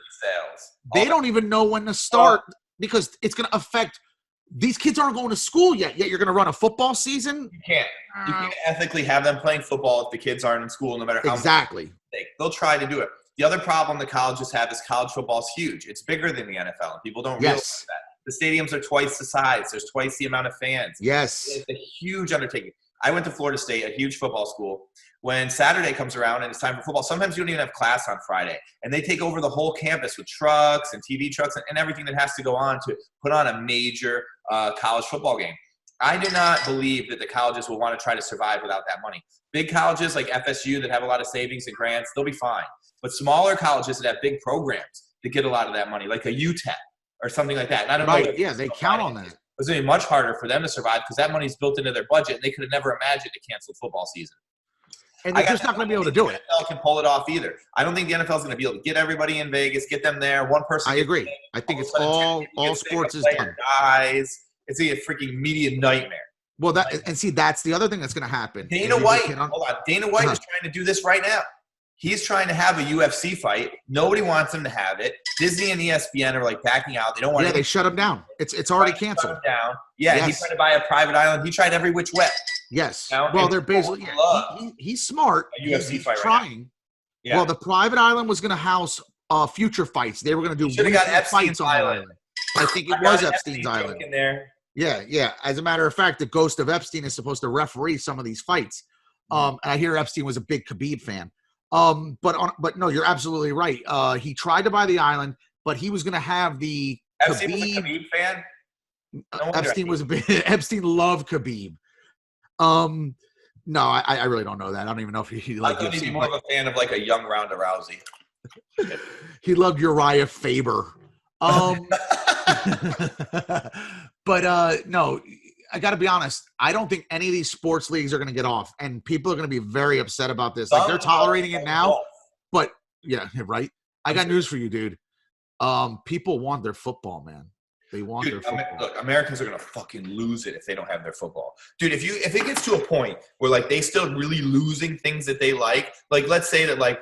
Speaker 1: they don't even know when to start because it's going to affect – these kids aren't going to school yet you're going to run a football season?
Speaker 2: You can't ethically have them playing football if the kids aren't in school no matter how much they'll try to do it. The other problem the colleges have is college football is huge. It's bigger than the NFL, and people don't realize that. The stadiums are twice the size. There's twice the amount of fans.
Speaker 1: Yes.
Speaker 2: It's a huge undertaking. I went to Florida State, a huge football school. When Saturday comes around and it's time for football, sometimes you don't even have class on Friday. And they take over the whole campus with trucks and TV trucks and everything that has to go on to put on a major college football game. I do not believe that the colleges will want to try to survive without that money. Big colleges like FSU that have a lot of savings and grants, they'll be fine. But smaller colleges that have big programs that get a lot of that money, like a UTEP or something like that. And I don't know.
Speaker 1: Yeah, they count on that.
Speaker 2: It's going to be much harder for them to survive because that money's built into their budget, and they could have never imagined a canceled football season.
Speaker 1: And they're just not going to be able to do it.
Speaker 2: The NFL can pull it off either. I don't think the NFL is going to be able to get everybody in Vegas, get them there. One person.
Speaker 1: I agree. I think it's all sports is done.
Speaker 2: Dies. It's a freaking media nightmare.
Speaker 1: Well, that's the other thing that's going to happen.
Speaker 2: Dana White is trying to do this right now. He's trying to have a UFC fight. Nobody wants him to have it. Disney and ESPN are like backing out. They don't want.
Speaker 1: Yeah, they shut him down. It's already canceled.
Speaker 2: Shut him down. Yeah, yes. He tried to buy a private island. He tried every which way.
Speaker 1: Yes. Well, they're basically. He's smart.
Speaker 2: A UFC fight.
Speaker 1: Trying. Right yeah. Well, the private island was going to house future fights. They were going to do fights on the island. I think it was Epstein's island.
Speaker 2: In there.
Speaker 1: Yeah. As a matter of fact, the ghost of Epstein is supposed to referee some of these fights. And I hear Epstein was a big Khabib fan. But no, you're absolutely right. He tried to buy the island, but he was going to have the
Speaker 2: Epstein was a Khabib fan.
Speaker 1: Epstein loved Khabib. No, I really don't know that. I don't even know if he liked.
Speaker 2: I thought he'd be more of a fan of like a young Ronda Rousey.
Speaker 1: He loved Uriah Faber. But no, I got to be honest. I don't think any of these sports leagues are going to get off, and people are going to be very upset about this. Like they're tolerating it now, but yeah, right. I got news for you, dude. People want their football, man. They want their football.
Speaker 2: Look, Americans are going to fucking lose it if they don't have their football. Dude, if it gets to a point where like they still really losing things that they like let's say that like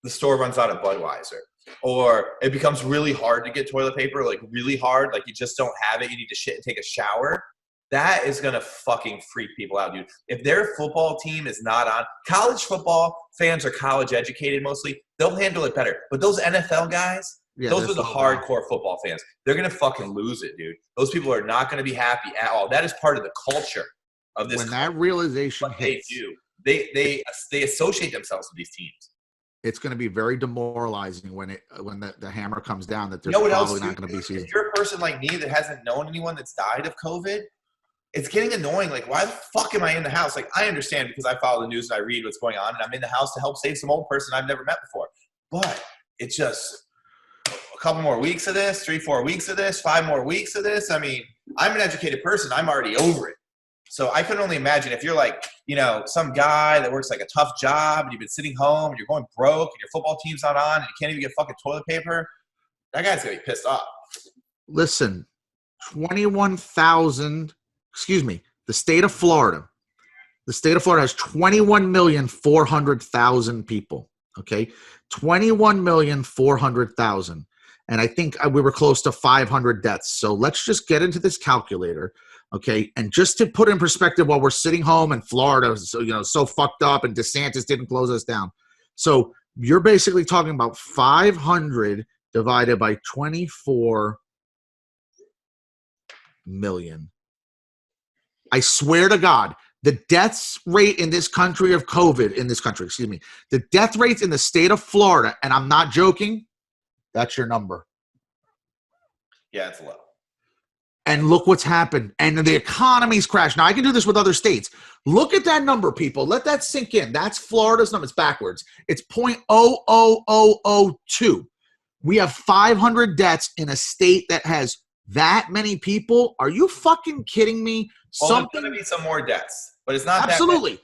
Speaker 2: the store runs out of Budweiser or it becomes really hard to get toilet paper, like really hard, like you just don't have it, you need to shit and take a shower. That is going to fucking freak people out, dude. If their football team is not on, college football fans are college educated mostly, they'll handle it better. But those NFL guys, those are the hardcore football fans. They're going to fucking lose it, dude. Those people are not going to be happy at all. That is part of the culture of this.
Speaker 1: When that realization hits,
Speaker 2: they associate themselves with these teams.
Speaker 1: It's going to be very demoralizing when the hammer comes down that there's probably not going to be season.
Speaker 2: If you're a person like me that hasn't known anyone that's died of COVID, it's getting annoying. Like, why the fuck am I in the house? Like, I understand because I follow the news and I read what's going on, and I'm in the house to help save some old person I've never met before. But it's just a couple more weeks of this, 3-4 weeks of this, 5 more weeks of this. I mean, I'm an educated person. I'm already over it. So I can only imagine if you're like, some guy that works like a tough job and you've been sitting home and you're going broke and your football team's not on and you can't even get fucking toilet paper, that guy's going to be pissed off.
Speaker 1: Listen, the state of Florida. The state of Florida has 21,400,000 people, okay? 21,400,000. And I think we were close to 500 deaths. So let's just get into this calculator, okay? And just to put in perspective while we're sitting home in Florida, so so fucked up and DeSantis didn't close us down. So you're basically talking about 500 divided by 24 million. I swear to God, the deaths rate in this country of COVID, the death rates in the state of Florida, and I'm not joking, that's your number.
Speaker 2: Yeah, it's low.
Speaker 1: And look what's happened. And the economy's crashed. Now, I can do this with other states. Look at that number, people. Let that sink in. That's Florida's number. It's backwards. It's 0.00002. We have 500 deaths in a state that has that many people. Are you fucking kidding me?
Speaker 2: Well, there's going to be some more deaths, but it's not
Speaker 1: absolutely.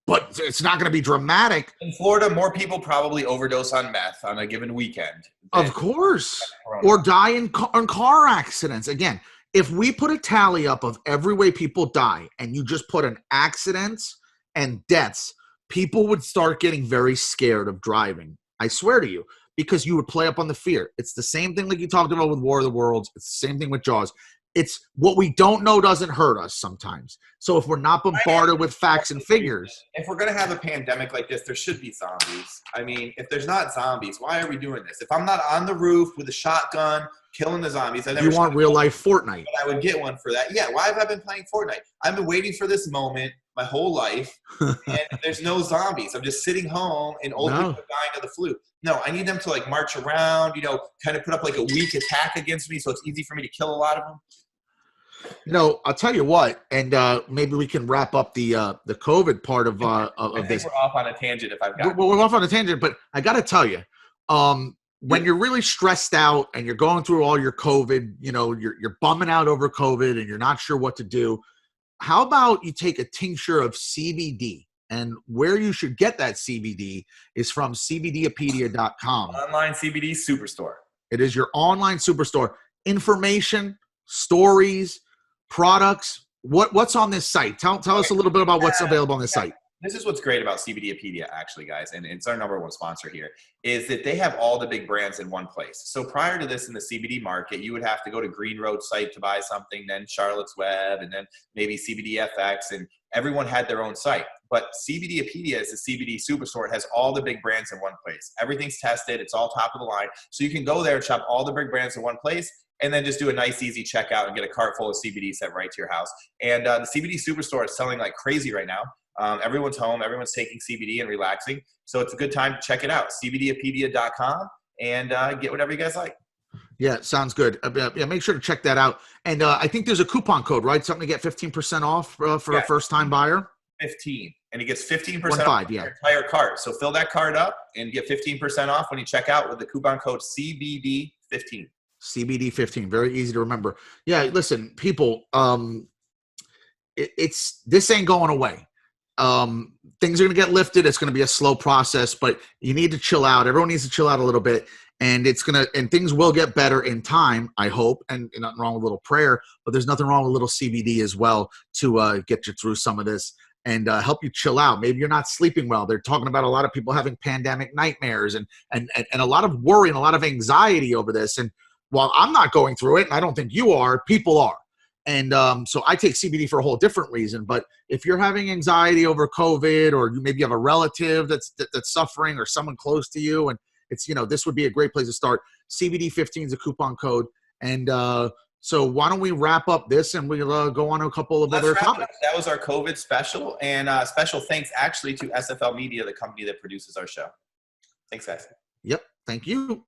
Speaker 1: But it's not going to be dramatic.
Speaker 2: In Florida, more people probably overdose on meth on a given weekend.
Speaker 1: Of course. Or die in car accidents. Again, if we put a tally up of every way people die and you just put an accidents and deaths, people would start getting very scared of driving. I swear to you. Because you would play up on the fear. It's the same thing like you talked about with War of the Worlds. It's the same thing with Jaws. It's what we don't know doesn't hurt us sometimes. So if we're not bombarded with facts and figures.
Speaker 2: If we're going to have a pandemic like this, there should be zombies. I mean, if there's not zombies, why are we doing this? If I'm not on the roof with a shotgun killing the zombies.
Speaker 1: You want real life Fortnite.
Speaker 2: I would get one for that. Yeah, why have I been playing Fortnite? I've been waiting for this moment my whole life, and there's no zombies. I'm just sitting home and old people are dying of the flu. No, I need them to like march around, kind of put up like a weak attack against me so it's easy for me to kill a lot of them.
Speaker 1: I'll tell you what, and maybe we can wrap up the COVID part of this.
Speaker 2: We're off on a tangent if I've got.
Speaker 1: We're off on a tangent, but I got to tell you, when you're really stressed out and you're going through all your COVID, you're bumming out over COVID and you're not sure what to do. How about you take a tincture of CBD? And where you should get that CBD is from CBDapedia.com.
Speaker 2: Online CBD superstore.
Speaker 1: It is your online superstore. Information, stories, products. What's on this site? Tell us a little bit about what's available on this site.
Speaker 2: This is what's great about CBDapedia, actually, guys, and it's our number one sponsor here, is that they have all the big brands in one place. So prior to this in the CBD market, you would have to go to Green Road site to buy something, then Charlotte's Web, and then maybe CBDFX, and everyone had their own site. But CBDapedia is the CBD superstore. It has all the big brands in one place. Everything's tested. It's all top of the line. So you can go there and shop all the big brands in one place, and then just do a nice, easy checkout and get a cart full of CBD sent right to your house. And the CBD superstore is selling like crazy right now. Everyone's home. Everyone's taking CBD and relaxing. So it's a good time to check it out. CBDapedia.com and get whatever you guys like.
Speaker 1: Yeah, sounds good. Yeah, make sure to check that out. And I think there's a coupon code, right? Something to get 15% off for a first-time buyer?
Speaker 2: 15. And he gets 15% off your entire cart. So fill that card up and get 15% off when you check out with the coupon code CBD15.
Speaker 1: CBD15. Very easy to remember. Yeah, listen, people, this ain't going away. Things are going to get lifted. It's going to be a slow process, but you need to chill out. Everyone needs to chill out a little bit, and things will get better in time, I hope. And nothing wrong with a little prayer, but there's nothing wrong with a little CBD as well to get you through some of this and help you chill out. Maybe you're not sleeping well. They're talking about a lot of people having pandemic nightmares and a lot of worry and a lot of anxiety over this. And while I'm not going through it, and I don't think you are, people are. And so I take CBD for a whole different reason. But if you're having anxiety over COVID, or you maybe have a relative that's suffering, or someone close to you, and it's this would be a great place to start. CBD15 is a coupon code. And so why don't we wrap up this and we'll go on to a couple of other topics.
Speaker 2: That was our COVID special, and special thanks actually to SFL Media, the company that produces our show. Thanks, guys.
Speaker 1: Yep. Thank you.